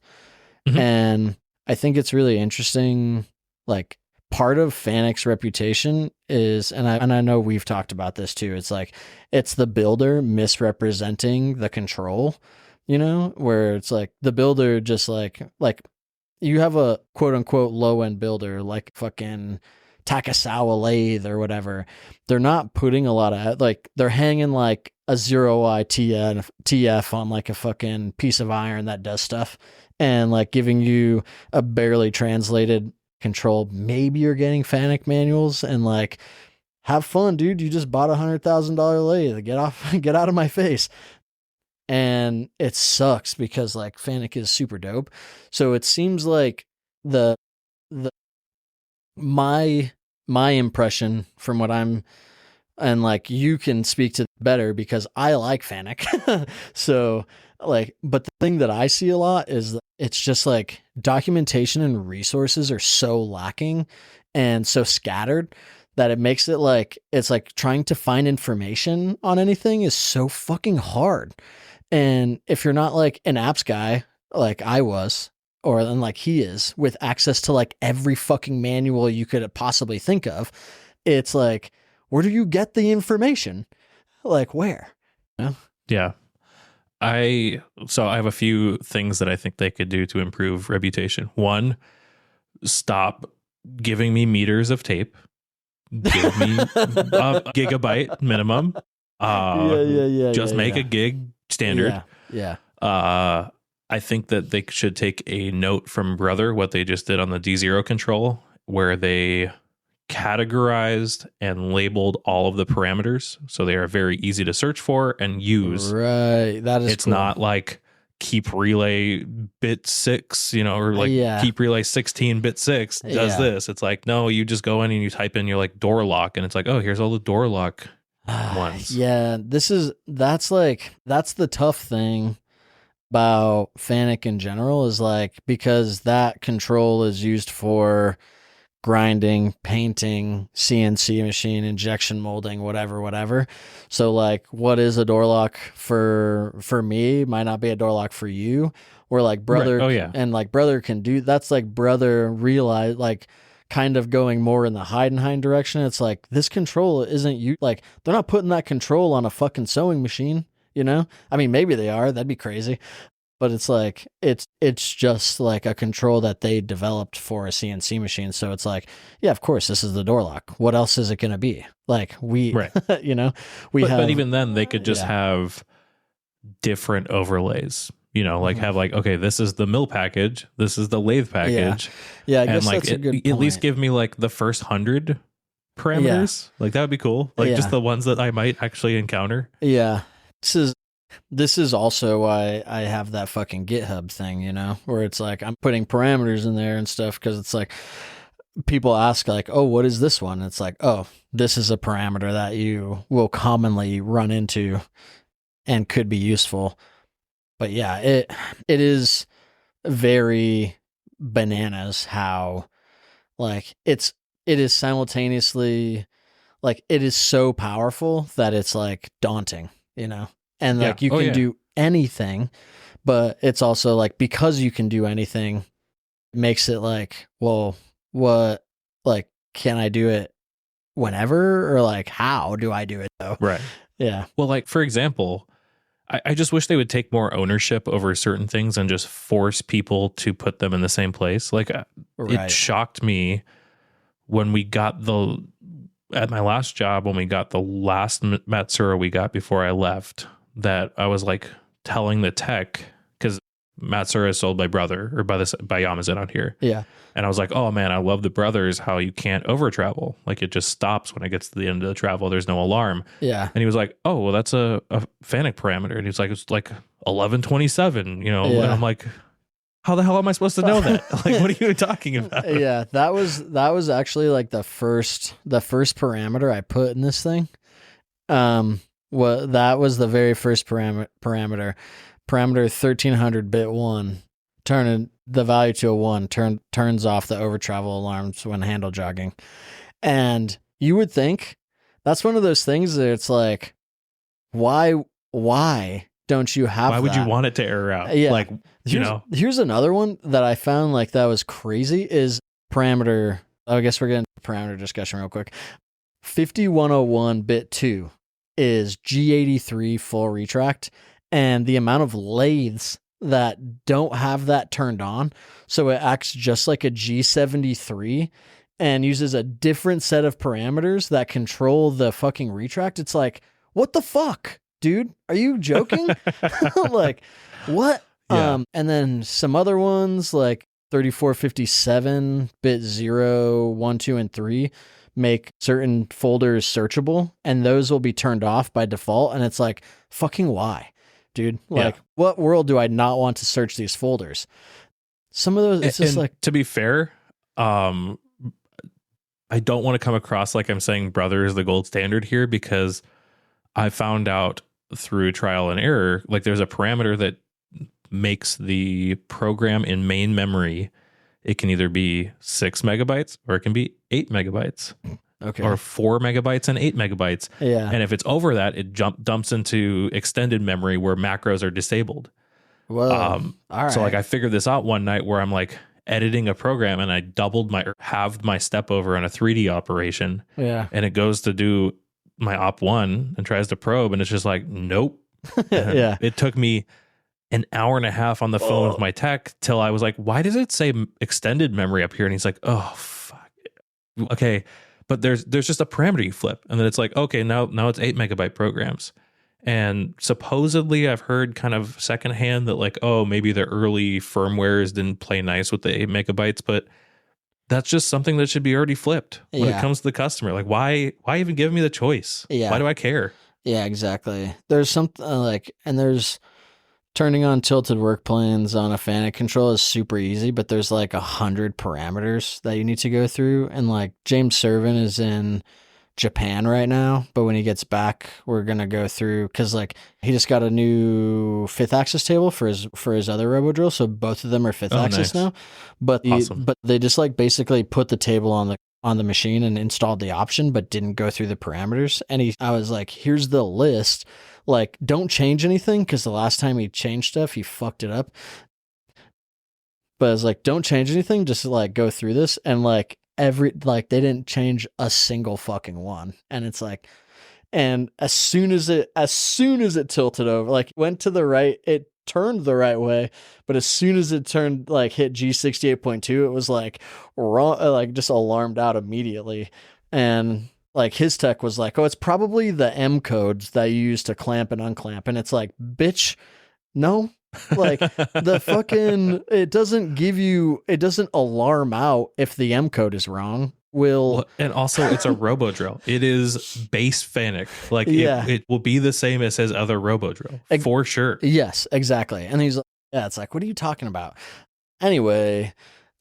Mm-hmm. And I think it's really interesting. Like part of Fanuc's reputation is, and I know we've talked about this too. It's like, it's the builder misrepresenting the control, you know, where it's like the builder just like you have a quote unquote low end builder, like fucking Takasawa lathe or whatever. They're not putting a lot of, like, they're hanging like a 0i TF on like a fucking piece of iron that does stuff, and like giving you a barely translated control. Maybe you're getting Fanuc manuals, and like, have fun, dude. You just bought $100,000 lathe. Get out of my face. And it sucks because like Fanuc is super dope. So it seems like my impression from what I'm, and like you can speak to better because I like Fanuc. So like, but the thing that I see a lot is it's just like documentation and resources are so lacking and so scattered that it makes it like, it's like trying to find information on anything is so fucking hard. And if you're not like an apps guy, like I was, or then like he is, with access to like every fucking manual you could possibly think of, it's like, where do you get the information? Like where? You know? Yeah. So I have a few things that I think they could do to improve reputation. One, stop giving me meters of tape. Give me a gigabyte minimum. Just make a gig standard. Yeah. I think that they should take a note from Brother, what they just did on the D0 control, where they categorized and labeled all of the parameters. So they are very easy to search for and use. Right. That is It's cool. Not like keep relay bit 6, you know, or like keep relay 16 bit 6 does this. It's like, no, you just go in and you type in your like door lock, and it's like, oh, here's all the door lock ones. Yeah. That's the tough thing about Fanuc in general, is like, because that control is used for grinding, painting, CNC machine, injection molding, whatever. So like, what is a door lock for me might not be a door lock for you. Or like Brother, right. Oh, yeah. And like Brother can do, that's like Brother realize, like kind of going more in the Heidenhain direction. It's like, this control isn't you, like they're not putting that control on a fucking sewing machine. You know, I mean, maybe they are. That'd be crazy. But it's like, it's just like a control that they developed for a CNC machine. So it's like, yeah, of course, this is the door lock. What else is it going to be? Like right. You know, but even then they could just have different overlays, you know, like have like, okay, this is the mill package. This is the lathe package. Yeah. I guess and like, that's a good point. At least give me like the first 100 parameters. Yeah. Like that would be cool. Like just the ones that I might actually encounter. Yeah. This is also why I have that fucking GitHub thing, you know, where it's like I'm putting parameters in there and stuff, because it's like, people ask like, oh, what is this one? It's like, oh, this is a parameter that you will commonly run into and could be useful. But yeah, it is very bananas how like it is simultaneously like it is so powerful that it's like daunting, you know? And like you can do anything, but it's also like because you can do anything, it makes it like, well, what, like, can I do it whenever, or like how do I do it though? Right. Yeah. Well, like for example, I just wish they would take more ownership over certain things and just force people to put them in the same place. Like it shocked me when we got at my last job, when we got the last Matsura we got before I left, that I was like telling the tech, because Matsura is sold by Brother or by Yamazin out here. Yeah. And I was like, oh man, I love the Brothers, how you can't over travel. Like it just stops when it gets to the end of the travel. There's no alarm. Yeah. And he was like, oh, well, that's a FANUC parameter. And he was like, it's like 1127, you know? Yeah. And I'm like, how the hell am I supposed to know that? Like, what are you talking about? Yeah. That was actually like the first parameter I put in this thing. Well, that was the very first parameter 1300 bit 1, turning the value to a 1, turns off the over travel alarms when handle jogging. And you would think that's one of those things that it's like, why don't you have why would you want it to error out? Yeah. Like, here's another one that I found like that was crazy is parameter. I guess we're getting parameter discussion real quick. 5101 bit 2 is G83 full retract, and the amount of lathes that don't have that turned on, so it acts just like a G73 and uses a different set of parameters that control the fucking retract. It's like, what the fuck, dude? Are you joking? Like, what? Yeah. And then some other ones like 3457 bit 0, 1, 2, and 3 make certain folders searchable, and those will be turned off by default. And it's like, fucking why, dude? Like, what world do I not want to search these folders? Some of those, it's just like, to be fair, I don't want to come across like I'm saying Brother is the gold standard here, because I found out through trial and error, like there's a parameter that makes the program in main memory. It can either be 6 megabytes or it can be 8 megabytes. Okay. Or 4 megabytes and 8 megabytes. Yeah. And if it's over that, it dumps into extended memory where macros are disabled. Whoa. All right. So like I figured this out one night where I'm like editing a program and I halved my step over on a 3D operation. Yeah. And it goes to do my op1 and tries to probe, and it's just like, nope. Yeah. It took me an hour and a half on the phone with my tech till I was like, why does it say extended memory up here? And he's like, oh, fuck. Okay. But there's just a parameter you flip. And then it's like, okay, now it's 8 megabyte programs. And supposedly I've heard kind of secondhand that like, oh, maybe the early firmwares didn't play nice with the 8 megabytes, but that's just something that should be already flipped when it comes to the customer. Like, why even give me the choice? Yeah. Why do I care? Yeah, exactly. There's something like, and there's turning on tilted work planes on a FANUC control is super easy, but there's like 100 parameters that you need to go through. And like James Servin is in Japan right now, but when he gets back, we're going to go through, cause like he just got a new 5th axis table for his other robo drill. So both of them are 5th axis now, but but they just like basically put the table on the machine and installed the option, but didn't go through the parameters. And I was like, here's the list. Like, don't change anything, because the last time he changed stuff, he fucked it up. But I was like, don't change anything, just like go through this. And like they didn't change a single fucking one. And it's like, and as soon as it tilted over, like went to the right, it turned the right way. But as soon as it turned, like hit G68.2, it was like wrong, like just alarmed out immediately. And like his tech was like, oh, it's probably the M codes that you use to clamp and unclamp. And it's like, bitch, no, like the fucking, it doesn't alarm out if the M code is wrong. And also it's a robo drill. It is base FANUC. Like it will be the same as his other robo drill for sure. Yes, exactly. And he's like, yeah, it's like, what are you talking about? Anyway,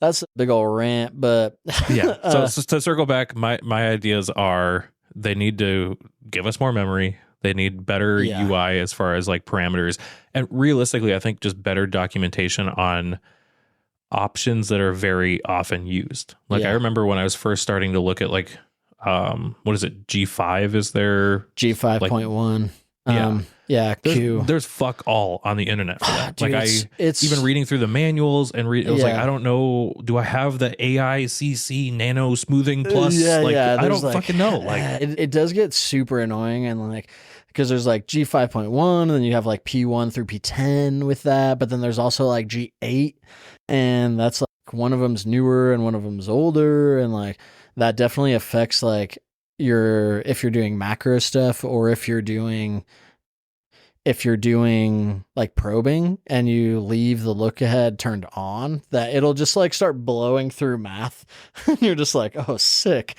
That's a big old rant, but yeah. So to circle back, my ideas are they need to give us more memory. They need better UI as far as like parameters. And realistically, I think just better documentation on options that are very often used. Like I remember when I was first starting to look at like, what is it? G5 is there? G5.1. Yeah. Q. There's fuck all on the internet for that. Dude, it's even reading through the manuals and it was like, I don't know. Do I have the AICC nano smoothing plus? I don't fucking know. Like it does get super annoying and like, because there's like G5.1 and then you have like P1 through P10 with that. But then there's also like G8 and that's like one of them's newer and one of them's older. And like that definitely affects like if you're doing macro stuff or if you're doing like probing and you leave the look ahead turned on, that it'll just like start blowing through math. You're just like, oh, sick.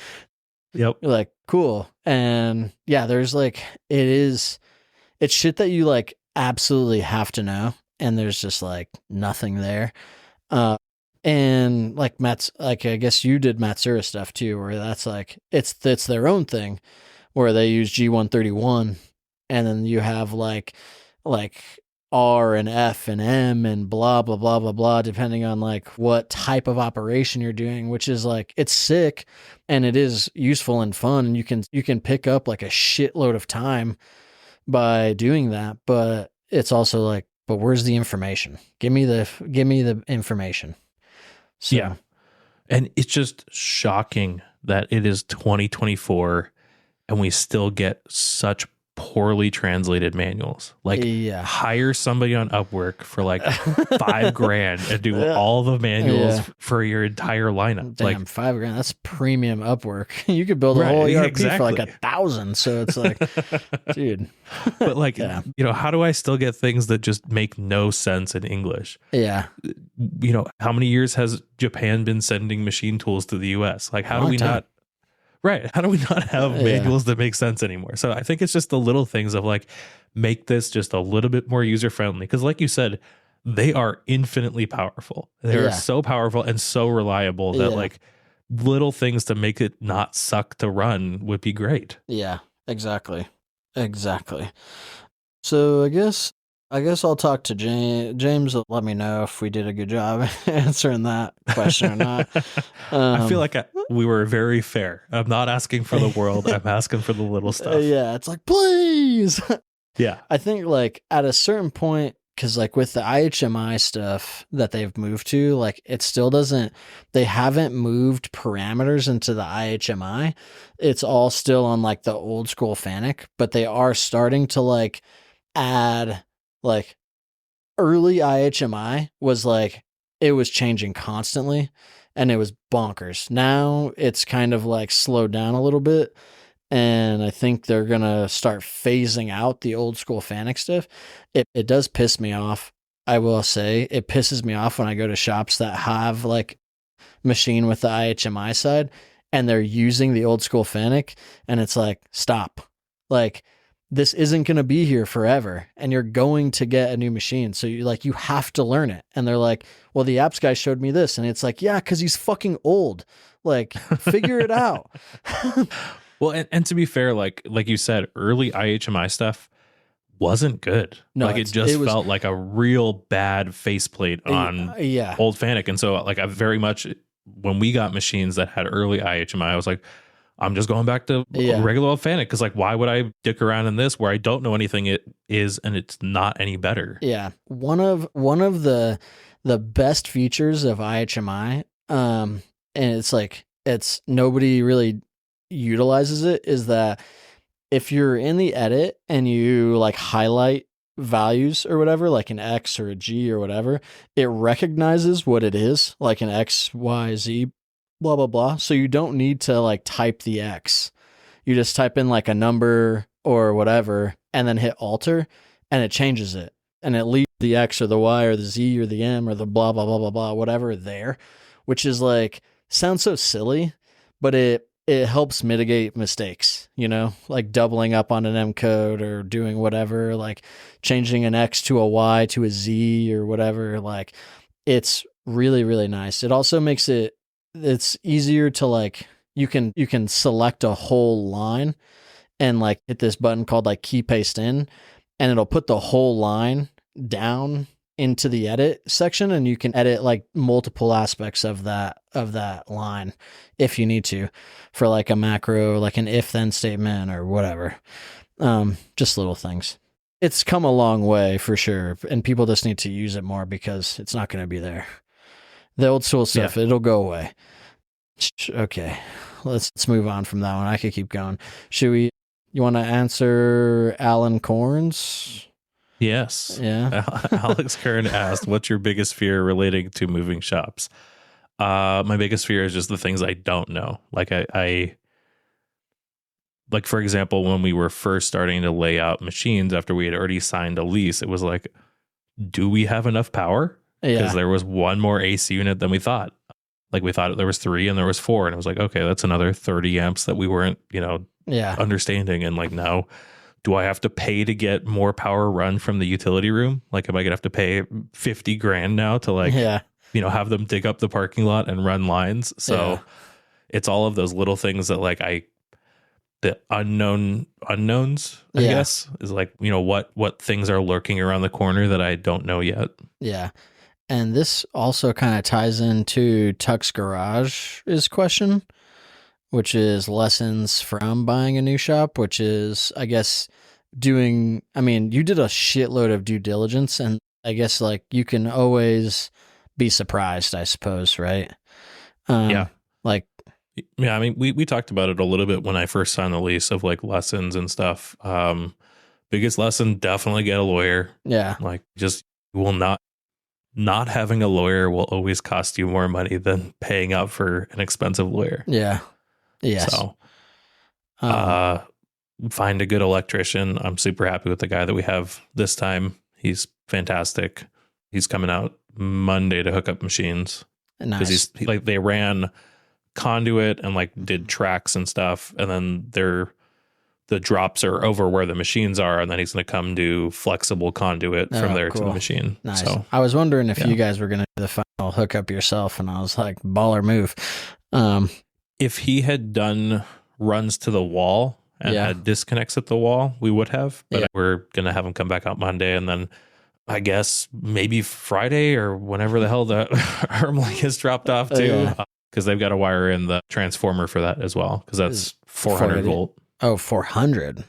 Yep. You're like, cool. And yeah, there's like, it's shit that you like absolutely have to know. And there's just like nothing there. And like Matt's, like, I guess you did Matsura stuff too, where that's like, it's their own thing where they use G131 and then you have like R and F and M and blah, blah, blah, blah, blah, depending on like what type of operation you're doing, which is like, it's sick and it is useful and fun. And you can pick up like a shitload of time by doing that. But it's also like, but where's the information? Give me the information. So. Yeah. And it's just shocking that it is 2024 and we still get such poorly translated manuals. Like hire somebody on Upwork for like $5,000 and do all the manuals for your entire lineup. Damn, like $5,000. That's premium Upwork. You could build a whole ERP for like 1,000. So it's like, dude. But like, you know, how do I still get things that just make no sense in English? Yeah. You know, how many years has Japan been sending machine tools to the US? Like, how do we not? Right. How do we not have manuals that make sense anymore? So I think it's just the little things of like, make this just a little bit more user friendly. Because like you said, they are infinitely powerful. They're so powerful and so reliable that like little things to make it not suck to run would be great. Yeah, exactly. So I guess I'll talk to James. James will let me know if we did a good job answering that question or not. I feel like we were very fair. I'm not asking for the world. I'm asking for the little stuff. Yeah, it's like, please. Yeah. I think like at a certain point, because like with the IHMI stuff that they've moved to, like it still doesn't, they haven't moved parameters into the IHMI. It's all still on like the old school FANUC, but they are starting to like add like early IHMI was like, it was changing constantly and it was bonkers. Now it's kind of like slowed down a little bit. And I think they're going to start phasing out the old school FANUC stuff. It does piss me off. I will say it pisses me off when I go to shops that have like machine with the IHMI side and they're using the old school FANUC and it's like, stop. Like, this isn't going to be here forever and you're going to get a new machine. So you have to learn it. And they're like, well, the apps guy showed me this. And it's like, yeah, cause he's fucking old. Like, figure it out. Well, and to be fair, like you said, early IHMI stuff wasn't good. No, like it felt like a real bad faceplate on old FANUC. And so like I very much, when we got machines that had early IHMI, I was like, I'm just going back to regular old FANUC because like, why would I dick around in this where I don't know anything it is and it's not any better? Yeah. One of the best features of IHMI, and it's like, it's nobody really utilizes it, is that if you're in the edit and you like highlight values or whatever, like an X or a G or whatever, it recognizes what it is, like an X, Y, Z, blah, blah, blah. So you don't need to like type the X. You just type in like a number or whatever and then hit alter and it changes it. And it leaves the X or the Y or the Z or the M or the blah, blah, blah, blah, blah, whatever there, which is like, sounds so silly, but it helps mitigate mistakes, you know, like doubling up on an M code or doing whatever, like changing an X to a Y to a Z or whatever. Like it's really, really nice. It also makes it's easier to like, you can select a whole line and like hit this button called like key paste in, and it'll put the whole line down into the edit section, and you can edit like multiple aspects of that line if you need to, for like a macro, like an if then statement or whatever. Just little things. It's come a long way for sure, and people just need to use it more because it's not going to be there. The old school stuff, it'll go away. Okay, let's move on from that one. I could keep going. You want to answer Alan Corns? Yes. Yeah. Alex Kern asked, what's your biggest fear relating to moving shops? My biggest fear is just the things I don't know. Like like, for example, when we were first starting to lay out machines after we had already signed a lease, it was like, do we have enough power? Because there was one more AC unit than we thought. Like, we thought there was 3 and there was 4. And it was like, okay, that's another 30 amps that we weren't, understanding. And like, now, do I have to pay to get more power run from the utility room? Like, am I going to have to pay $50,000 now to like, have them dig up the parking lot and run lines? So it's all of those little things that like the unknowns, I guess, is like, what things are lurking around the corner that I don't know yet. Yeah. And this also kind of ties into Tuck's Garage's question, which is lessons from buying a new shop, which is, I guess, you did a shitload of due diligence, and I guess like you can always be surprised, I suppose, right? We talked about it a little bit when I first signed the lease of like lessons and stuff. Biggest lesson, definitely get a lawyer. Yeah. Like, just will not having a lawyer will always cost you more money than paying out for an expensive lawyer. Yeah. Yes. So find a good electrician. I'm super happy with the guy that we have this time. He's fantastic. He's coming out Monday to hook up machines. Nice. Because they ran conduit and like did tracks and stuff, and then the drops are over where the machines are, and then he's going to come do flexible conduit from there to the machine. Nice. So I was wondering if you guys were going to do the final hookup yourself, and I was like, baller move. If he had done runs to the wall and had disconnects at the wall, we would have, but we're going to have him come back out Monday, and then I guess maybe Friday or whenever the hell the Hermle is dropped off too, because they've got to wire in the transformer for that as well, because that's 400 volt. Oh, 400.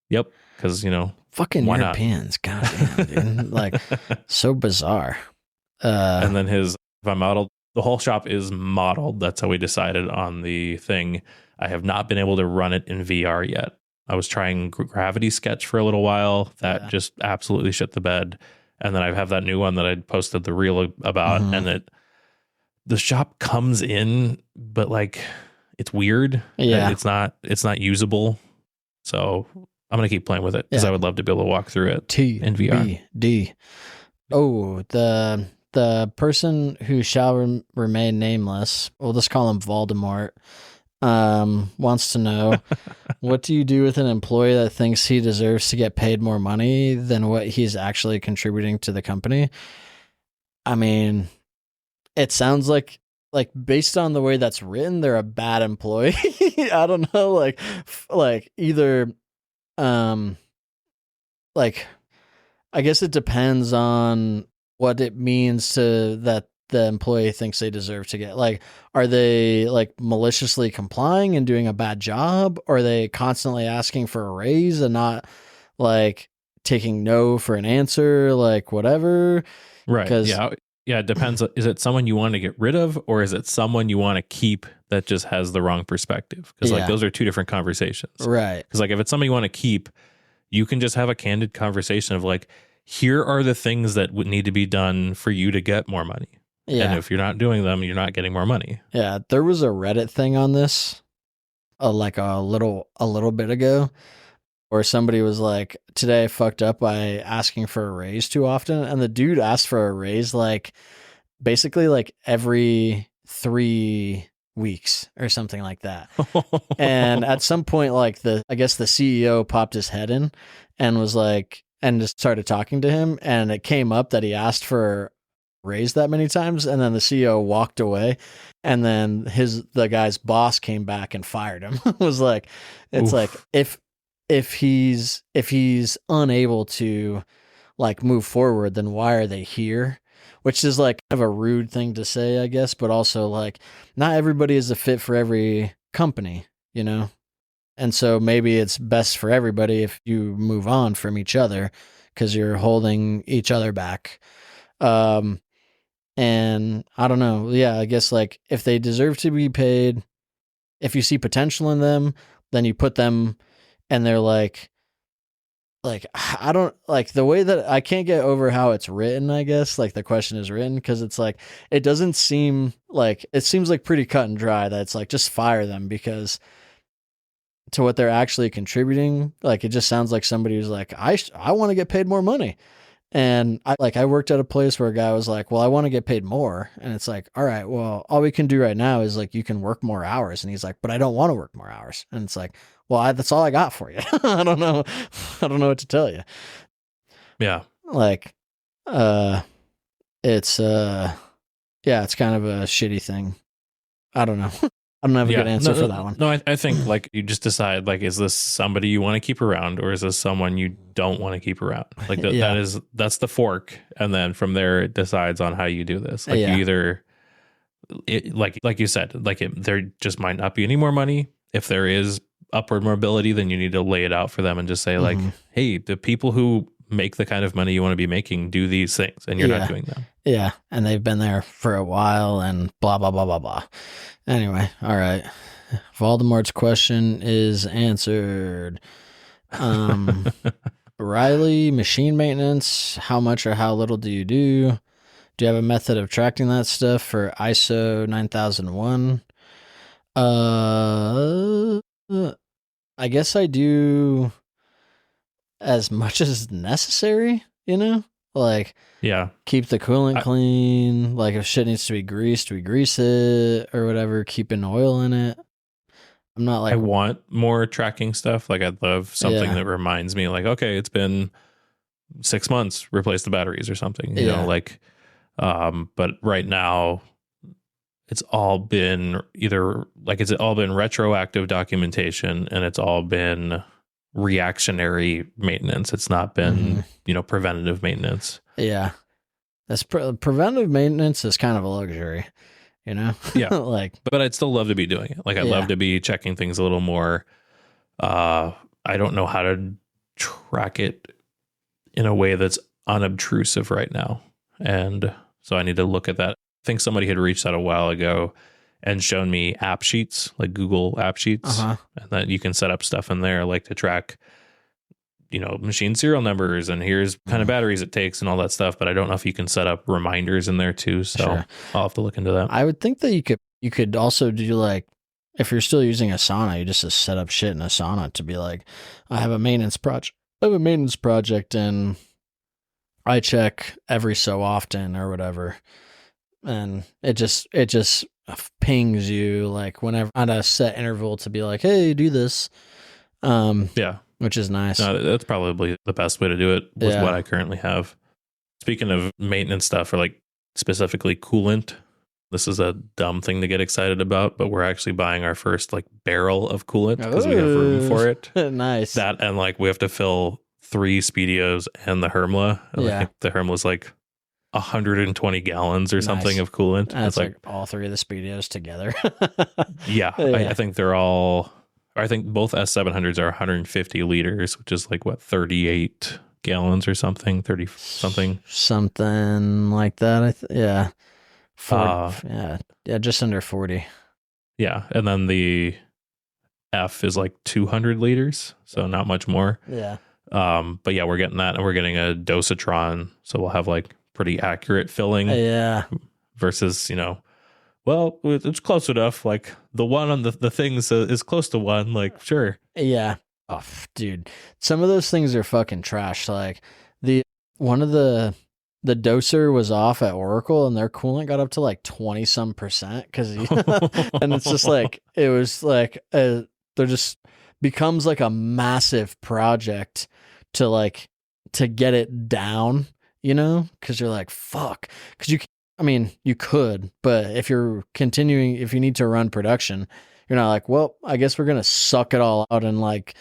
Yep. Because, fucking Europeans. Goddamn, dude. Like, so bizarre. And then if I modeled, the whole shop is modeled. That's how we decided on the thing. I have not been able to run it in VR yet. I was trying Gravity Sketch for a little while. That just absolutely shit the bed. And then I have that new one that I posted the reel about, and the shop comes in, but like, it's weird. Yeah. It's not usable. So I'm going to keep playing with it because I would love to be able to walk through it in VR. TBD. Oh, the person who shall remain nameless, we'll just call him Voldemort, wants to know, what do you do with an employee that thinks he deserves to get paid more money than what he's actually contributing to the company? I mean, it sounds like based on the way that's written, they're a bad employee. I don't know, like either, like, I guess it depends on what it means to that the employee thinks they deserve to get. Like, are they like maliciously complying and doing a bad job? Or are they constantly asking for a raise and not like taking no for an answer, like whatever? Right. Yeah, it depends. Is it someone you want to get rid of, or is it someone you want to keep that just has the wrong perspective? Because like those are two different conversations. Right. Because like if it's somebody you want to keep, you can just have a candid conversation of like, here are the things that would need to be done for you to get more money. Yeah. And if you're not doing them, you're not getting more money. Yeah. There was a Reddit thing on this like a little bit ago, where somebody was like, today I fucked up by asking for a raise too often. And the dude asked for a raise, like basically like every 3 weeks or something like that. And at some point, like I guess the CEO popped his head in and was like, and just started talking to him. And it came up that he asked for raised that many times. And then the CEO walked away, and then the guy's boss came back and fired him. It was like, it's like, if he's unable to like move forward, then why are they here? Which is like kind of a rude thing to say, I guess, but also like not everybody is a fit for every company, you know? And so maybe it's best for everybody if you move on from each other because you're holding each other back. And I don't know. Yeah, I guess like if they deserve to be paid, if you see potential in them, then you put them, and they're like I don't like the way that I can't get over how it's written, I guess, like the question is written, because it's like it doesn't seem like, it seems like pretty cut and dry that it's like just fire them, because to what they're actually contributing, like it just sounds like somebody who's like, I want to get paid more money. And I worked at a place where a guy was like, well, I want to get paid more. And it's like, all right, well, all we can do right now is like, you can work more hours. And he's like, but I don't want to work more hours. And it's like, well, that's all I got for you. I don't know what to tell you. Yeah. Like, it's kind of a shitty thing. I don't know. I don't have a good answer for that one. No, I think like you just decide, like, is this somebody you want to keep around, or is this someone you don't want to keep around? Like that's the fork. And then from there, it decides on how you do this. Like you either, like you said, like there just might not be any more money. If there is upward mobility, then you need to lay it out for them and just say like, hey, the people who make the kind of money you want to be making do these things, and you're not doing them. Yeah. And they've been there for a while and blah, blah, blah, blah, blah. Anyway, all right. Voldemort's question is answered. Riley, machine maintenance. How much or how little do you do? Do you have a method of tracking that stuff for ISO 9001? I guess I do as much as necessary, you know? Like, keep the coolant clean. Like, if shit needs to be greased, we grease it or whatever, keeping oil in it. I'm not like, I want more tracking stuff. Like, I'd love something that reminds me, like, okay, it's been 6 months, replace the batteries or something, you know, like, but right now it's all been it's all been retroactive documentation, and it's all been reactionary maintenance. It's not been, preventative maintenance. Yeah. That's preventive maintenance is kind of a luxury, you know? Yeah. Like, but I'd still love to be doing it. Like, I'd love to be checking things a little more. I don't know how to track it in a way that's unobtrusive right now. And so I need to look at that. I think somebody had reached out a while ago and shown me app sheets, like Google app sheets, and that you can set up stuff in there, like to track, machine serial numbers, and here's kind of batteries it takes and all that stuff. But I don't know if you can set up reminders in there too. So I'll have to look into that. I would think that you could also do, like, if you're still using Asana, you just set up shit in Asana to be like, I have a maintenance project. And I check every so often or whatever. And it just pings you like whenever at a set interval to be like, hey, do this. Which is nice. No, that's probably the best way to do it with what I currently have. Speaking of maintenance stuff, or like specifically coolant, this is a dumb thing to get excited about, but we're actually buying our first like barrel of coolant because we have room for it. Nice. That, and like we have to fill 3 Speedios and the Hermle. I think the Hermle is like 120 gallons or something of coolant. That's like all 3 of the Speedios together. I think they're all, I think both S700s are 150 liters, which is like what, 38 gallons or something, 30 something. Something like that. 40, just under 40. Yeah. And then the F is like 200 liters. So not much more. Yeah. But yeah, we're getting that, and we're getting a dosatron. So we'll have like pretty accurate filling. Versus, well, it's close enough. Like the one on the things is close to 1. Like, sure. Yeah. Oh, dude. Some of those things are fucking trash. Like one of the doser was off at Oracle, and their coolant got up to like 20 some %. And it's just like, it was like, there just becomes like a massive project to get it down you know, because you're like, fuck. Because I mean, you could, but if you're continuing, if you need to run production, you're not like, well, I guess we're going to suck it all out. And like,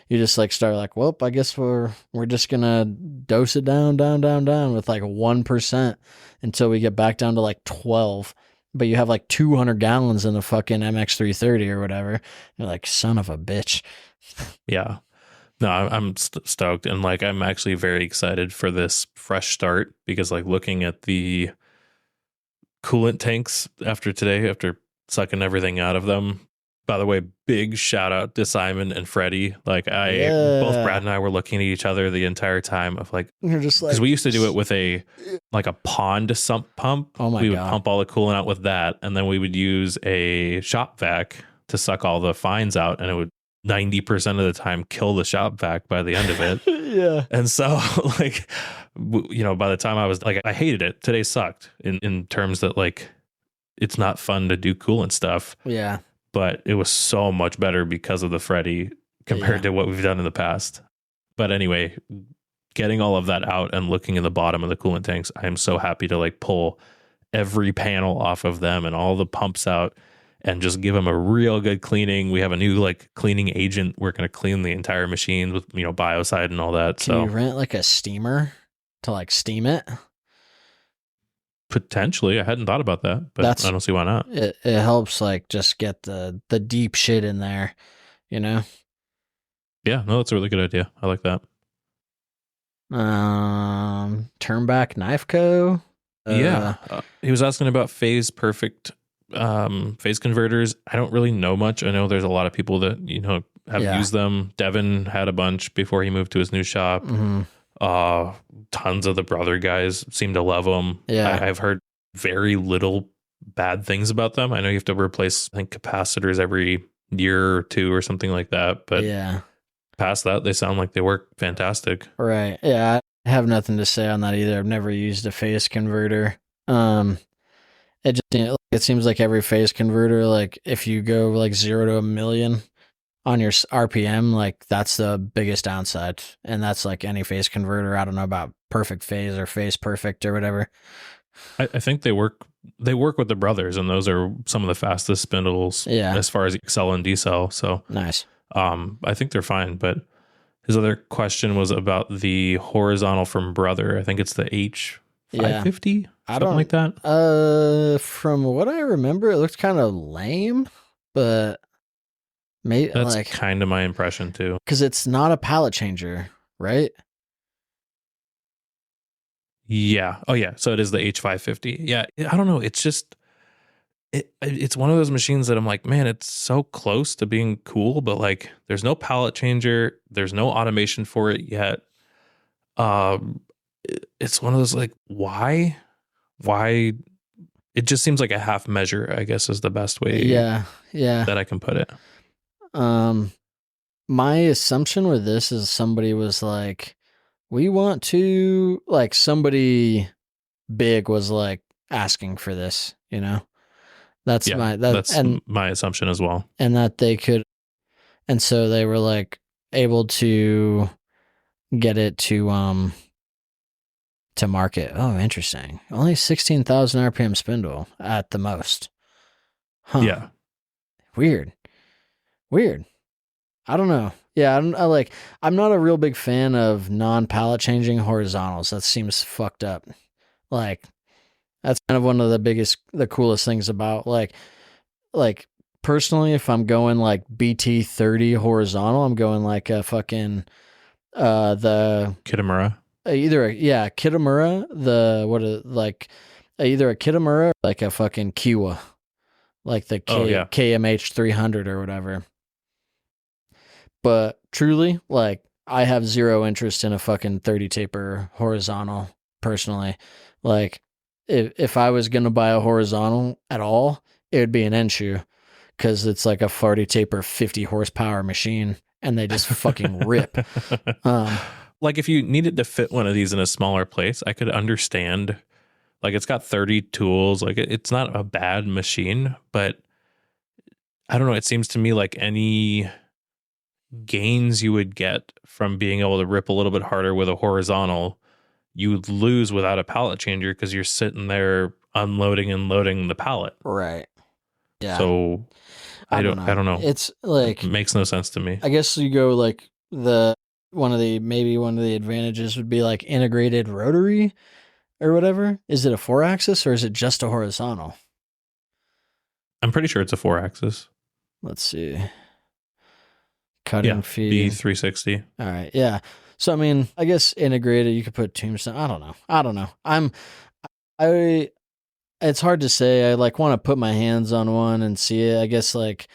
you just like start like, well, I guess we're just going to dose it down with like 1% until we get back down to like 12. But you have like 200 gallons in the fucking MX330 or whatever. You're like, son of a bitch. Yeah. No, I'm stoked. And like, I'm actually very excited for this fresh start because like looking at the coolant tanks after today, after sucking everything out of them. By the way, big shout out to Simon and Freddie. Like both Brad and I were looking at each other the entire time of like, you're just like, because we used to do it with a pond sump pump. Oh my we would God. pump all the coolant out with that. And then we would use a shop vac to suck all the fines out. And it would 90% of the time kill the shop vac by the end of it. Yeah. And so like, you know, by the time I was like, I hated it. Today sucked in terms that like, it's not fun to do coolant stuff. Yeah. But it was so much better because of the Freddy compared to what we've done in the past. But anyway, getting all of that out and looking in the bottom of the coolant tanks, I'm so happy to like pull every panel off of them and all the pumps out and just give them a real good cleaning. We have a new like cleaning agent. We're going to clean the entire machine with, you know, biocide and all that. Can you rent like a steamer to like steam it? Potentially. I hadn't thought about that, but I don't see why not. It helps like just get the deep shit in there, you know? Yeah, no, that's a really good idea. I like that. Turnback Knife Co. Yeah. He was asking about phase perfect phase converters. I don't really know much. I know there's a lot of people that, you know, have used them. Devin had a bunch before he moved to his new shop. Mm-hmm. Tons of the brother guys seem to love them. Yeah. I've heard very little bad things about them. I know you have to replace, I think, capacitors every year or two or something like that. But yeah, past that, they sound like they work fantastic. Right. Yeah. I have nothing to say on that either. I've never used a phase converter. It seems like every phase converter, like if you go like 0 to 1,000,000 on your RPM, like that's the biggest downside. And that's like any phase converter. I don't know about perfect phase or phase perfect or whatever. I think they work with the brothers, and those are some of the fastest spindles as far as accel and decel. So nice. I think they're fine. But his other question was about the horizontal from Brother. I think it's the H550, something like that. From what I remember, it looks kind of lame, but maybe that's like kind of my impression too. Because it's not a pallet changer, right? Yeah. Oh yeah. So it is the H550. Yeah. I don't know. It's just it's one of those machines that I'm like, man, it's so close to being cool, but like there's no pallet changer, there's no automation for it yet. It's one of those like, why it just seems like a half measure, I guess, is the best way that I can put it. My assumption with this is somebody was like, we want to, like, somebody big was like asking for this, you know? That's my assumption as well. And that they could, and so they were like able to get it to market. Oh, interesting. Only 16,000 RPM spindle at the most. Huh. Yeah. Weird. I don't know. Yeah, I'm not a real big fan of non-pallet changing horizontals. That seems fucked up. Like, that's kind of one of the coolest things about like personally, if I'm going like BT30 horizontal, I'm going like a fucking the Kitamura. Either Kitamura, either a Kitamura or like a fucking Kiwa, like the KMH 300 or whatever. But truly, like, I have zero interest in a fucking 30 taper horizontal personally. Like, if I was going to buy a horizontal at all, it would be an Enshu, because it's like a 40 taper 50 horsepower machine and they just fucking rip. Like if you needed to fit one of these in a smaller place, I could understand. Like it's got 30 tools. Like it's not a bad machine, but I don't know. It seems to me like any gains you would get from being able to rip a little bit harder with a horizontal, you lose without a pallet changer because you're sitting there unloading and loading the pallet. Right. Yeah. So I don't know. It's like, it makes no sense to me. I guess you go like one of the advantages would be like integrated rotary or whatever. Is it a 4-axis or is it just a horizontal? I'm pretty sure it's a 4-axis. Let's see. Cutting feed. B360. All right. Yeah. So, I mean, I guess integrated, you could put tombstone. I don't know. It's hard to say. I like want to put my hands on one and see it. I guess like,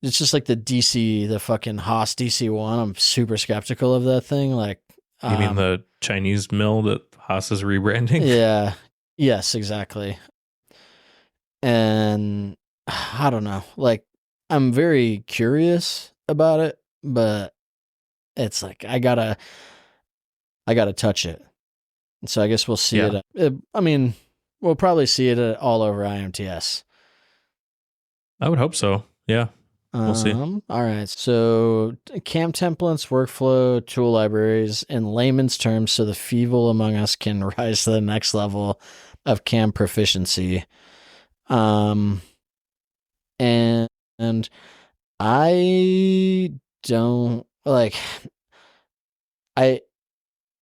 it's just like the fucking Haas DC1. I'm super skeptical of that thing. Like, you mean the Chinese mill that Haas is rebranding? Yeah. Yes, exactly. And I don't know. Like, I'm very curious about it, but it's like I gotta touch it. And so I guess we'll see it. I mean, we'll probably see it all over IMTS. I would hope so. Yeah. We'll see. All right. So CAM templates, workflow, tool libraries in layman's terms, so the feeble among us can rise to the next level of CAM proficiency. And I don't like. I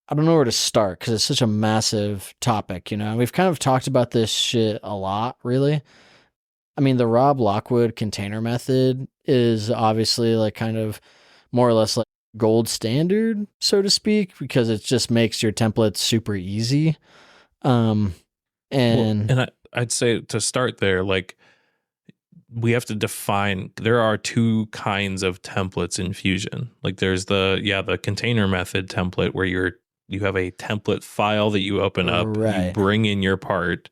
don't know where to start because it's such a massive topic. You know, we've kind of talked about this shit a lot, really. I mean, the Rob Lockwood container method is obviously like kind of more or less like gold standard, so to speak, because it just makes your templates super easy. I'd say to start there, like we have to define, there are two kinds of templates in Fusion. Like there's the container method template where you have a template file that you open up, you bring in your part,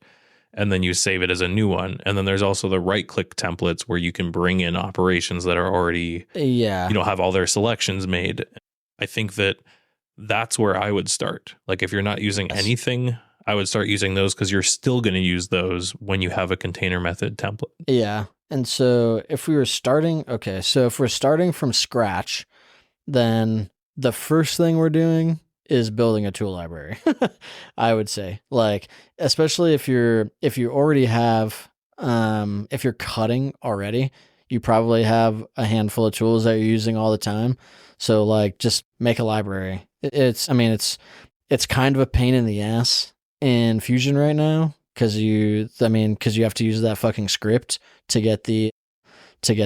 and then you save it as a new one. And then there's also the right-click templates where you can bring in operations that are already, have all their selections made. I think that's where I would start. Like if you're not using anything, I would start using those because you're still going to use those when you have a container method template. Yeah. And so if we're starting from scratch, then the first thing we're doing is building a tool library. I would say, like, especially if you already have, if you're cutting already, you probably have a handful of tools that you're using all the time. So like, just make a library. It's kind of a pain in the ass in Fusion right now. Cause you have to use that fucking script to get the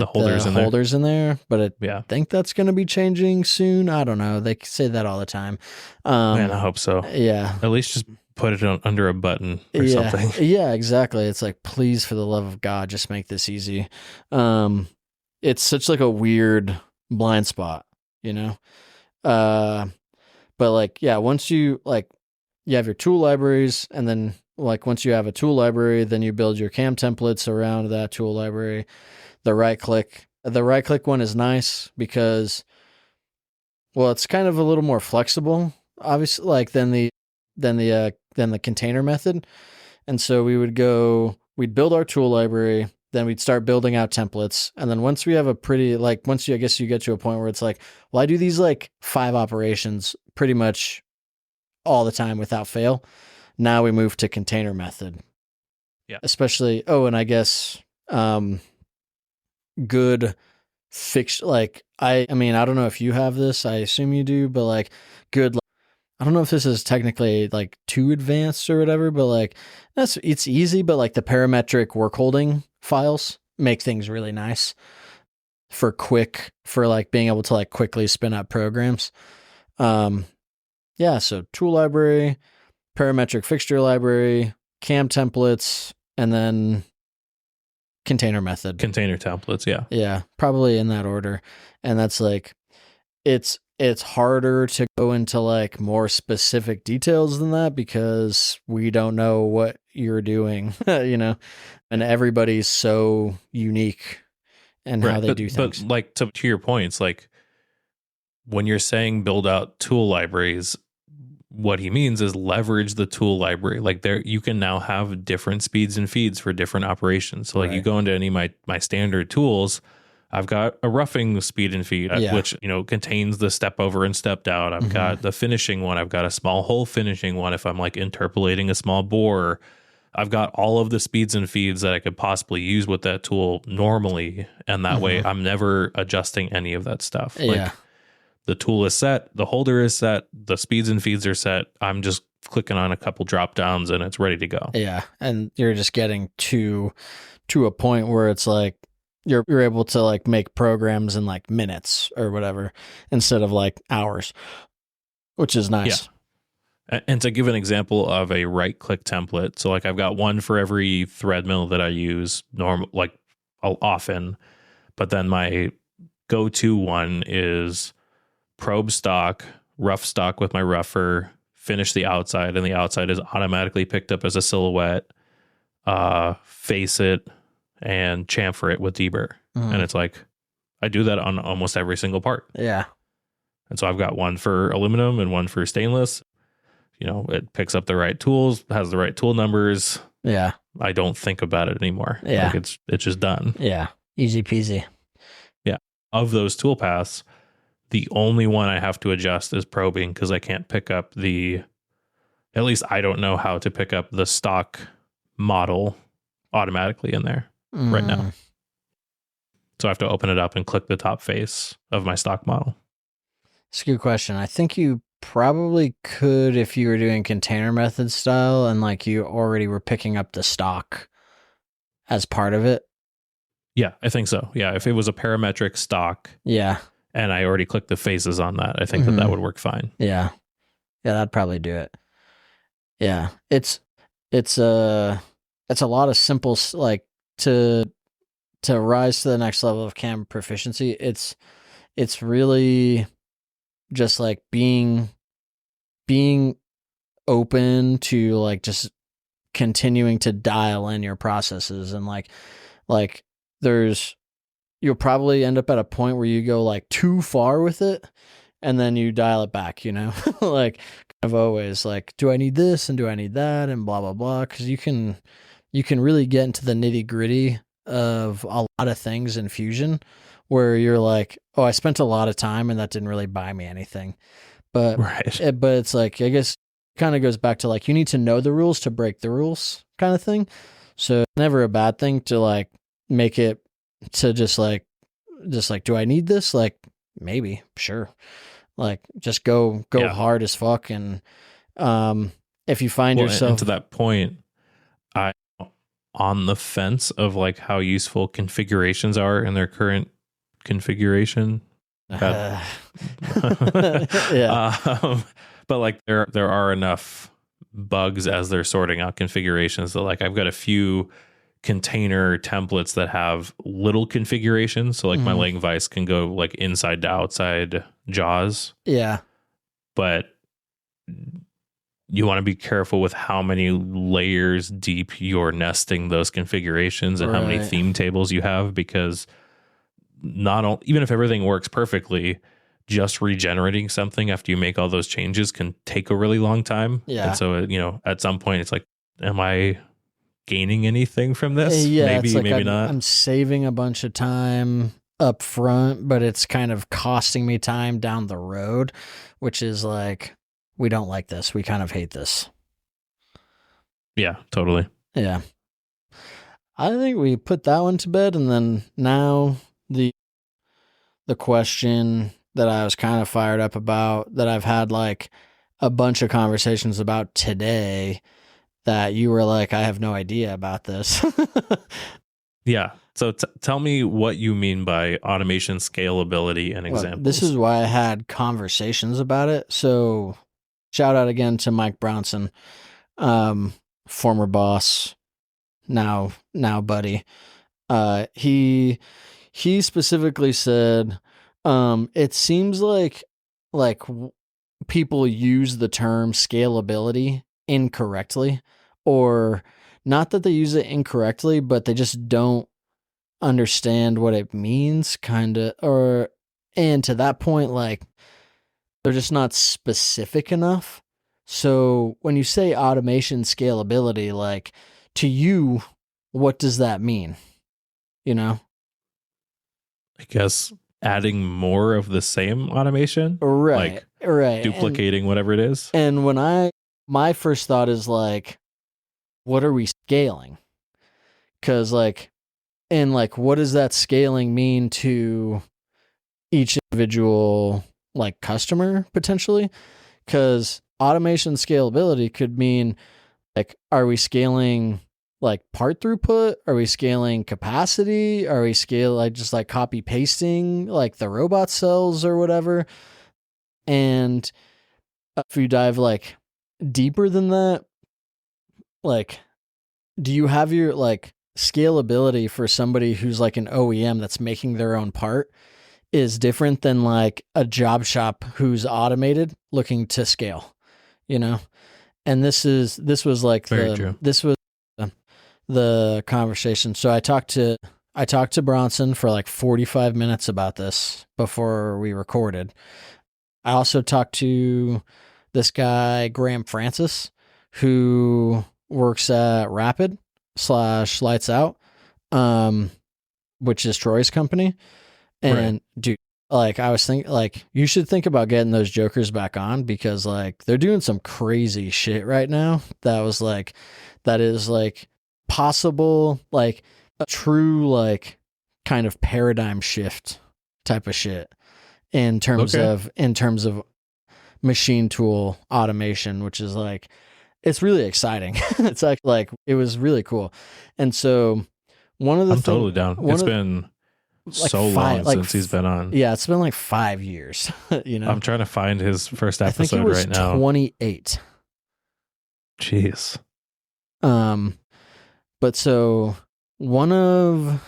holders in there, but I think that's going to be changing soon. I don't know. They say that all the time. Man, I hope so. Yeah. At least just put it under a button or something. Yeah, exactly. It's like, please, for the love of God, just make this easy. It's such like a weird blind spot, you know? But like, yeah, once you have your tool libraries, and then like once you have a tool library, then you build your CAM templates around that tool library. The right click one is nice because, well, it's kind of a little more flexible, obviously, like than the container method. And so we'd build our tool library, then we'd start building out templates. And then once we have I guess you get to a point where it's like, well, I do these like 5 operations pretty much all the time without fail. Now we move to container method. Yeah. Especially, and I guess, good fix, like I mean, I don't know if you have this, I assume you do, but like good, I don't know if this is technically like too advanced or whatever, but like it's easy, but like the parametric work holding files make things really nice for like being able to like quickly spin up programs. So tool library, parametric fixture library, CAM templates, and then container method. Container templates, yeah. Yeah, probably in that order. And that's like, it's harder to go into like more specific details than that because we don't know what you're doing, you know, and everybody's so unique and how they do things. But like to your points, like when you're saying build out tool libraries, what he means is leverage the tool library. Like there, you can now have different speeds and feeds for different operations. So like you go into any of my standard tools, I've got a roughing speed and feed, which, contains the step over and step down. I've got the finishing one. I've got a small hole finishing one if I'm like interpolating a small bore. I've got all of the speeds and feeds that I could possibly use with that tool normally. And that way I'm never adjusting any of that stuff. Like the tool is set, the holder is set, the speeds and feeds are set. I'm just clicking on a couple drop downs and it's ready to go. Yeah. And you're just getting to a point where it's like, you're able to like make programs in like minutes or whatever instead of like hours, which is nice. Yeah. And to give an example of a right click template, so like I've got one for every thread mill that I use often, but then my go-to one is probe stock, rough stock with my rougher, finish the outside, and the outside is automatically picked up as a silhouette, face it, and chamfer it with deburr. And it's like, I do that on almost every single part. Yeah. And so I've got one for aluminum and one for stainless. It picks up the right tools, has the right tool numbers. Yeah. I don't think about it anymore. Yeah. Like it's just done. Yeah. Easy peasy. Yeah. Of those tool paths, the only one I have to adjust is probing because I can't pick up at least I don't know how to pick up the stock model automatically in there right now. So I have to open it up and click the top face of my stock model. It's a good question. I think you probably could if you were doing container method style and like you already were picking up the stock as part of it. Yeah, I think so. Yeah, if it was a parametric stock. Yeah. And I already clicked the faces on that, I think that would work fine. Yeah. Yeah, that'd probably do it. Yeah. It's a lot of simple, like to rise to the next level of cam proficiency. It's really just like being open to like just continuing to dial in your processes and like you'll probably end up at a point where you go like too far with it and then you dial it back, like kind of always like, do I need this and do I need that and blah, blah, blah. Cause you can really get into the nitty gritty of a lot of things in Fusion where you're like, oh, I spent a lot of time and that didn't really buy me anything. But, but it's like, I guess kind of goes back to like, you need to know the rules to break the rules kind of thing. So it's never a bad thing to like make it to just like, do I need this? Like maybe, sure. Like just go hard as fuck. And, if you find yourself and to that point, I on the fence of like how useful configurations are in their current configuration. Yeah. But like there are enough bugs as they're sorting out configurations that like I've got a few container templates that have little configurations. So like my laying vise can go like inside to outside jaws. Yeah. But you want to be careful with how many layers deep you're nesting those configurations and how many theme tables you have, because even if everything works perfectly, just regenerating something after you make all those changes can take a really long time. Yeah. And so, at some point it's like, am I gaining anything from this? Yeah, maybe, it's like maybe not. I'm saving a bunch of time up front, but it's kind of costing me time down the road, which is like, we don't like this. We kind of hate this. Yeah, totally. Yeah. I think we put that one to bed, and then now the question that I was kind of fired up about, that I've had like a bunch of conversations about today, that you were like, I have no idea about this. Yeah. So tell me what you mean by automation scalability and examples. This is why I had conversations about it. So shout out again to Mike Brownson, former boss, now buddy. He specifically said, it seems like people use the term scalability incorrectly, or not that they use it incorrectly, but they just don't understand what it means, kind of, and to that point, like, they're just not specific enough. So when you say automation scalability, like, to you, what does that mean? I guess, adding more of the same automation, right, right, duplicating whatever it is. And when my first thought is like, what are we scaling? Because like, and like, what does that scaling mean to each individual like customer potentially? Because automation scalability could mean like, are we scaling like part throughput? Are we scaling capacity? Are we just like copy pasting like the robot cells or whatever? And if you dive like deeper than that, like, do you have your like scalability for somebody who's like an OEM that's making their own part is different than like a job shop who's automated looking to scale, you know? And this was like the conversation. So I talked to Bronson for like 45 minutes about this before we recorded. I also talked to this guy, Graham Francis, who works at Rapid / Lights Out, which is Troy's company. And dude, like I was thinking, like you should think about getting those jokers back on because like they're doing some crazy shit right now. That is like possible, like a true like kind of paradigm shift type of shit in terms of machine tool automation, which is like it's really exciting. It's like it was really cool. And so one of the I'm totally down. It's been like so long since he's been on. Yeah, it's been like 5 years. You know, I'm trying to find his first episode I think it was right now. 28. Jeez. But so one of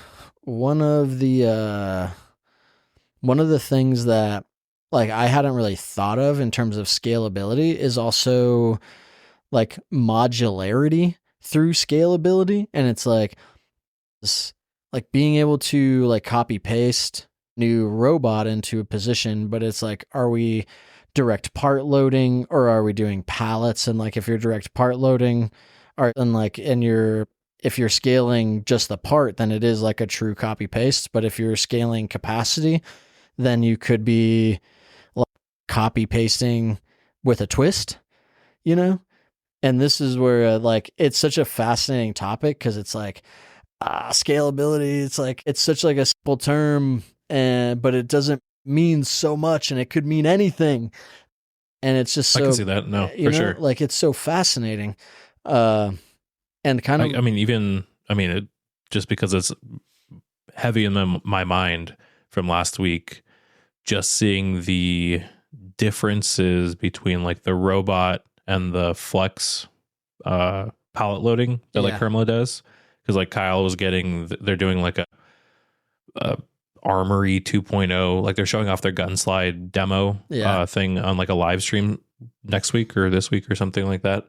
the things that like I hadn't really thought of in terms of scalability is also like modularity through scalability, and it's like this, like being able to like copy paste new robot into a position, but it's like, are we direct part loading or are we doing pallets? And like if you're direct part loading, if you're scaling just the part, then it is like a true copy paste. But if you're scaling capacity, then you could be like copy pasting with a twist, you know? And this is where like it's such a fascinating topic because it's like scalability. It's like it's such like a simple term, but it doesn't mean so much, and it could mean anything. And it's just so I can see that. No, for sure. Like it's so fascinating. And kind of, just because it's heavy in my mind from last week, just seeing the differences between like the robot and the flex pallet loading that like Hermle does. Because like Kyle was they're doing like a Armory 2.0, like they're showing off their gunslide demo thing on like a live stream next week or this week or something like that.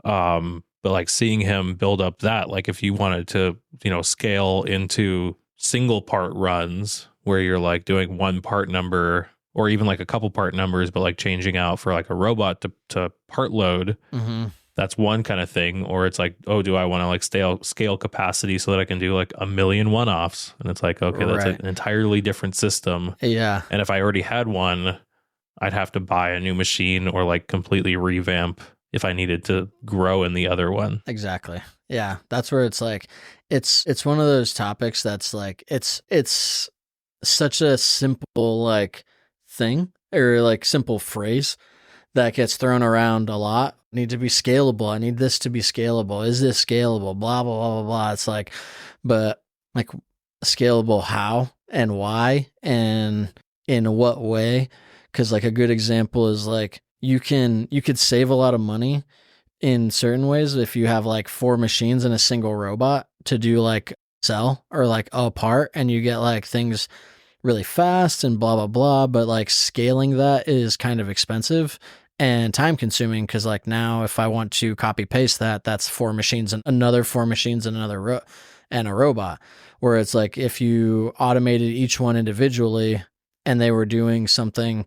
But like seeing him build up that, like if you wanted to, scale into single part runs where you're like doing one part number or even like a couple part numbers, but like changing out for like a robot to part load. Mm-hmm. That's one kind of thing. Or it's like, oh, do I want to like scale capacity so that I can do like 1 million one-offs? And it's like, okay, that's an entirely different system. Yeah. And if I already had one, I'd have to buy a new machine or like completely revamp if I needed to grow in the other one. Exactly. Yeah. That's where it's like, it's one of those topics that's like, it's such a simple like thing or like simple phrase that gets thrown around a lot. Need to be scalable. I need this to be scalable. Is this scalable? Blah, blah, blah, blah, blah. It's like, but like scalable how and why and in what way? Because like a good example is like you could save a lot of money in certain ways if you have like 4 machines and a single robot to do like cell or like a part, and you get like things really fast and blah, blah, blah. But like scaling that is kind of expensive and time consuming because like now if I want to copy paste that's 4 machines and another 4 machines and another and a robot, where it's like if you automated each one individually and they were doing something,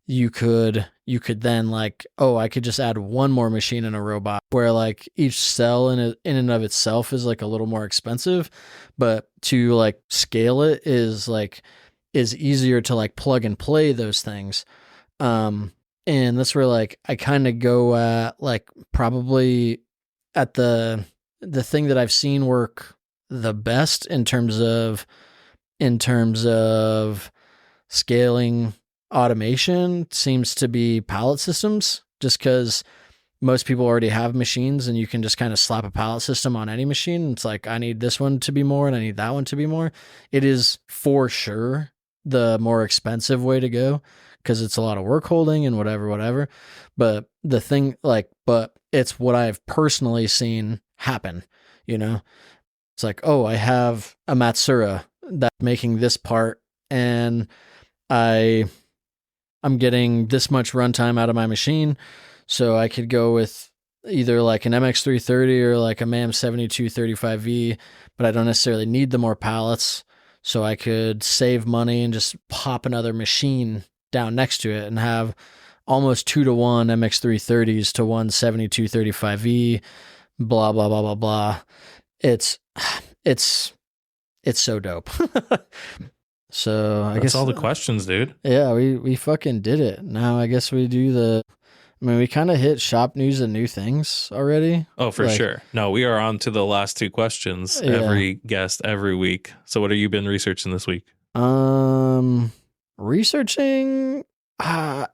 you could then like, oh, I could just add 1 more machine and a robot, where like each cell in and of itself is like a little more expensive, but to like scale it is like is easier to like plug and play those things. And that's where like I kind of go at like probably at the thing that I've seen work the best in terms of scaling automation seems to be pallet systems, just because most people already have machines and you can just kind of slap a pallet system on any machine. It's like, I need this one to be more and I need that one to be more. It is for sure the more expensive way to go because it's a lot of work holding and whatever. But the thing but it's what I've personally seen happen, you know? It's like, oh, I have a Matsura that's making this part and I'm getting this much runtime out of my machine. So I could go with either like an MX330 or like a MAM 7235V, but I don't necessarily need the more pallets. So I could save money and just pop another machine down next to it and have almost 2-to-1 MX330s to one 7235V, blah, blah, blah, blah, blah. It's so dope. So I guess that's all the questions, dude. Yeah, we fucking did it. Now I guess we do we kind of hit shop news and new things already. Oh, for sure. No, we are on to the last 2 questions. Yeah. Every guest, every week. So what have you been researching this week? Researching, I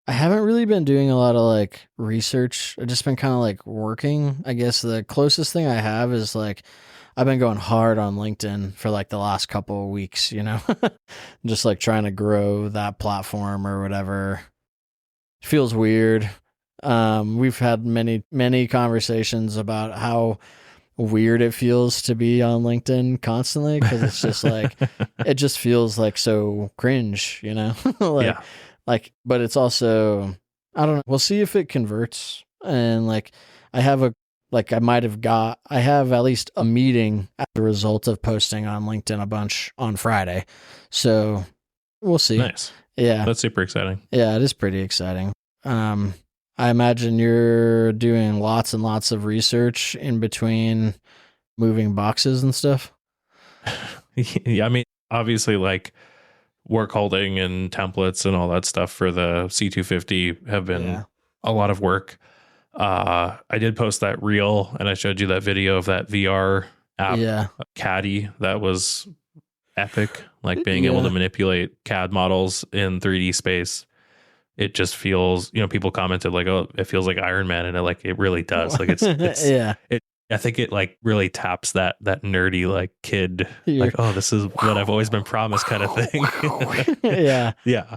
haven't really been doing a lot of like research. I've just been kind of like working. I guess the closest thing I have is like, I've been going hard on LinkedIn for like the last couple of weeks, you know, just like trying to grow that platform or whatever. It feels weird. We've had many conversations about how weird it feels to be on LinkedIn constantly because it's just like, it just feels like so cringe, you know, but it's also, I don't know. We'll see if it converts. And like, I have at least a meeting as a result of posting on LinkedIn a bunch on Friday. So we'll see. Nice. Yeah. That's super exciting. Yeah, it is pretty exciting. I imagine you're doing lots and lots of research in between moving boxes and stuff. Yeah, I mean, obviously like work holding and templates and all that stuff for the C250 have been a lot of work. I did post that reel and I showed you that video of that VR app, Caddy. That was epic. Like being able to manipulate CAD models in 3D space. It just feels, people commented like, oh, it feels like Iron Man. And it really does. Like it's I think it like really taps that nerdy like kid, like, oh, this is what I've always been promised kind of thing. Yeah. Yeah.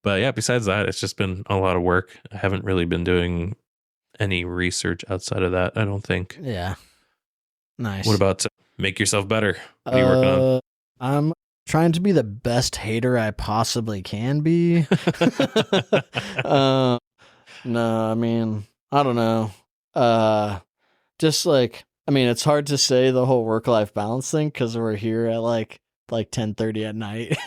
But yeah, besides that, it's just been a lot of work. I haven't really been doing any research outside of that, I don't think. Yeah. Nice. What about make yourself better? What are you working on? I'm trying to be the best hater I possibly can be. No, I mean, I don't know. Just like, I mean, it's hard to say the whole work-life balance thing because we're here at like 10:30 at night,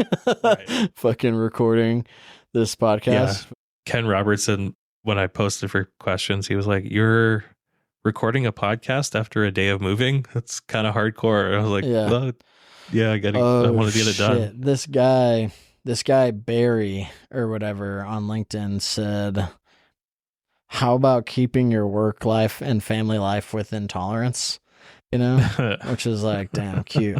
right. Fucking recording this podcast. Yeah. Ken Robertson, when I posted for questions, he was like, "You're recording a podcast after a day of moving? That's kind of hardcore." I was like, "Yeah, I want to get it done." This guy Barry or whatever on LinkedIn said, "How about keeping your work life and family life within tolerance?" Which is like, damn cute.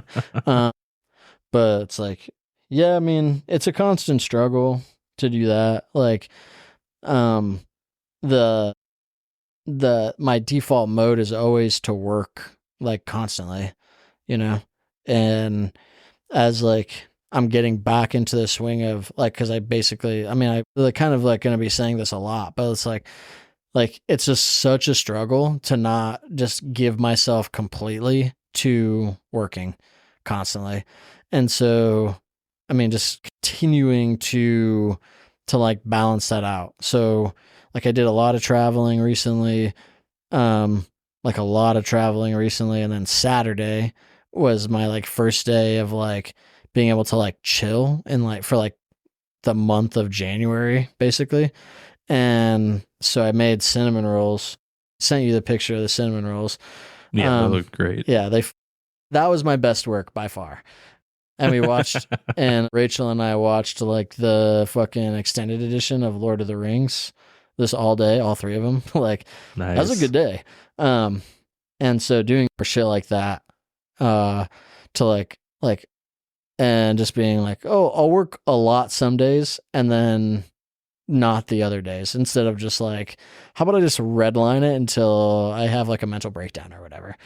But it's like, yeah, I mean, it's a constant struggle to do that. Like, my default mode is always to work like constantly, and as like, I'm getting back into the swing of like, cause I kind of like going to be saying this a lot, but it's like it's just such a struggle to not just give myself completely to working constantly. And so, I mean, just continuing to like balance that out. So like I did a lot of traveling recently, and then Saturday was my like first day of like being able to like chill and like for like the month of January, basically. And so I made cinnamon rolls, sent you the picture of the cinnamon rolls. Yeah, they look great. Yeah, That was my best work by far. And we watched, and Rachel and I watched like the fucking extended edition of Lord of the Rings this all day, all three of them. Like, nice. That was a good day. And so doing shit like that, to like, and just being like, oh, I'll work a lot some days and then not the other days, instead of just like, how about I just redline it until I have like a mental breakdown or whatever.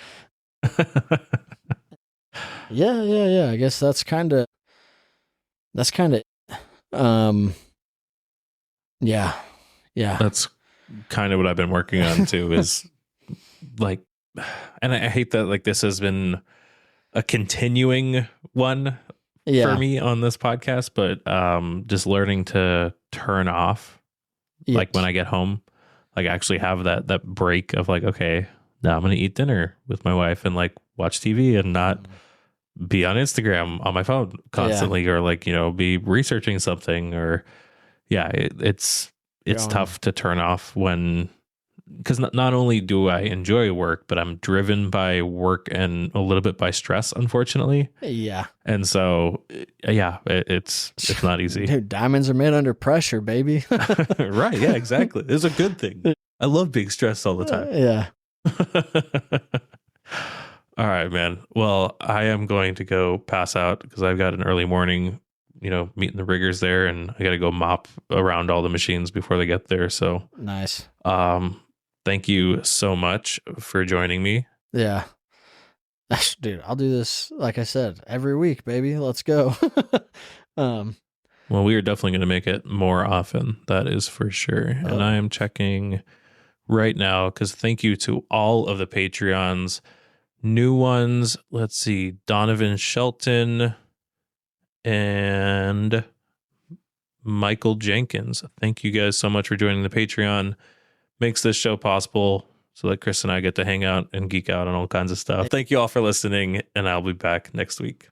Yeah. I guess that's kind of, yeah. That's kind of what I've been working on too, is like, and I hate that like this has been a continuing one for me on this podcast, but just learning to turn off, like when I get home, like actually have that break of like, okay, now I'm going to eat dinner with my wife and like watch TV and not be on Instagram on my phone constantly, or like, you know, be researching something, or it's tough to turn off when, because not only do I enjoy work, but I'm driven by work and a little bit by stress, unfortunately. Yeah. And so, it's not easy. Dude, diamonds are made under pressure, baby. Right. Yeah, exactly. It's a good thing. I love being stressed all the time. Yeah. All right, man. Well, I am going to go pass out because I've got an early morning, you know, meeting the riggers there, and I got to go mop around all the machines before they get there. So nice. Thank you so much for joining me. Yeah. Dude, I'll do this, like I said, every week, baby. Let's go. Well, we are definitely going to make it more often. That is for sure. And I am checking right now because thank you to all of the Patreons. New ones, let's see, Donovan Shelton and Michael Jenkins. Thank you guys so much for joining the Patreon. Makes this show possible so that Chris and I get to hang out and geek out on all kinds of stuff. Thank you all for listening, and I'll be back next week.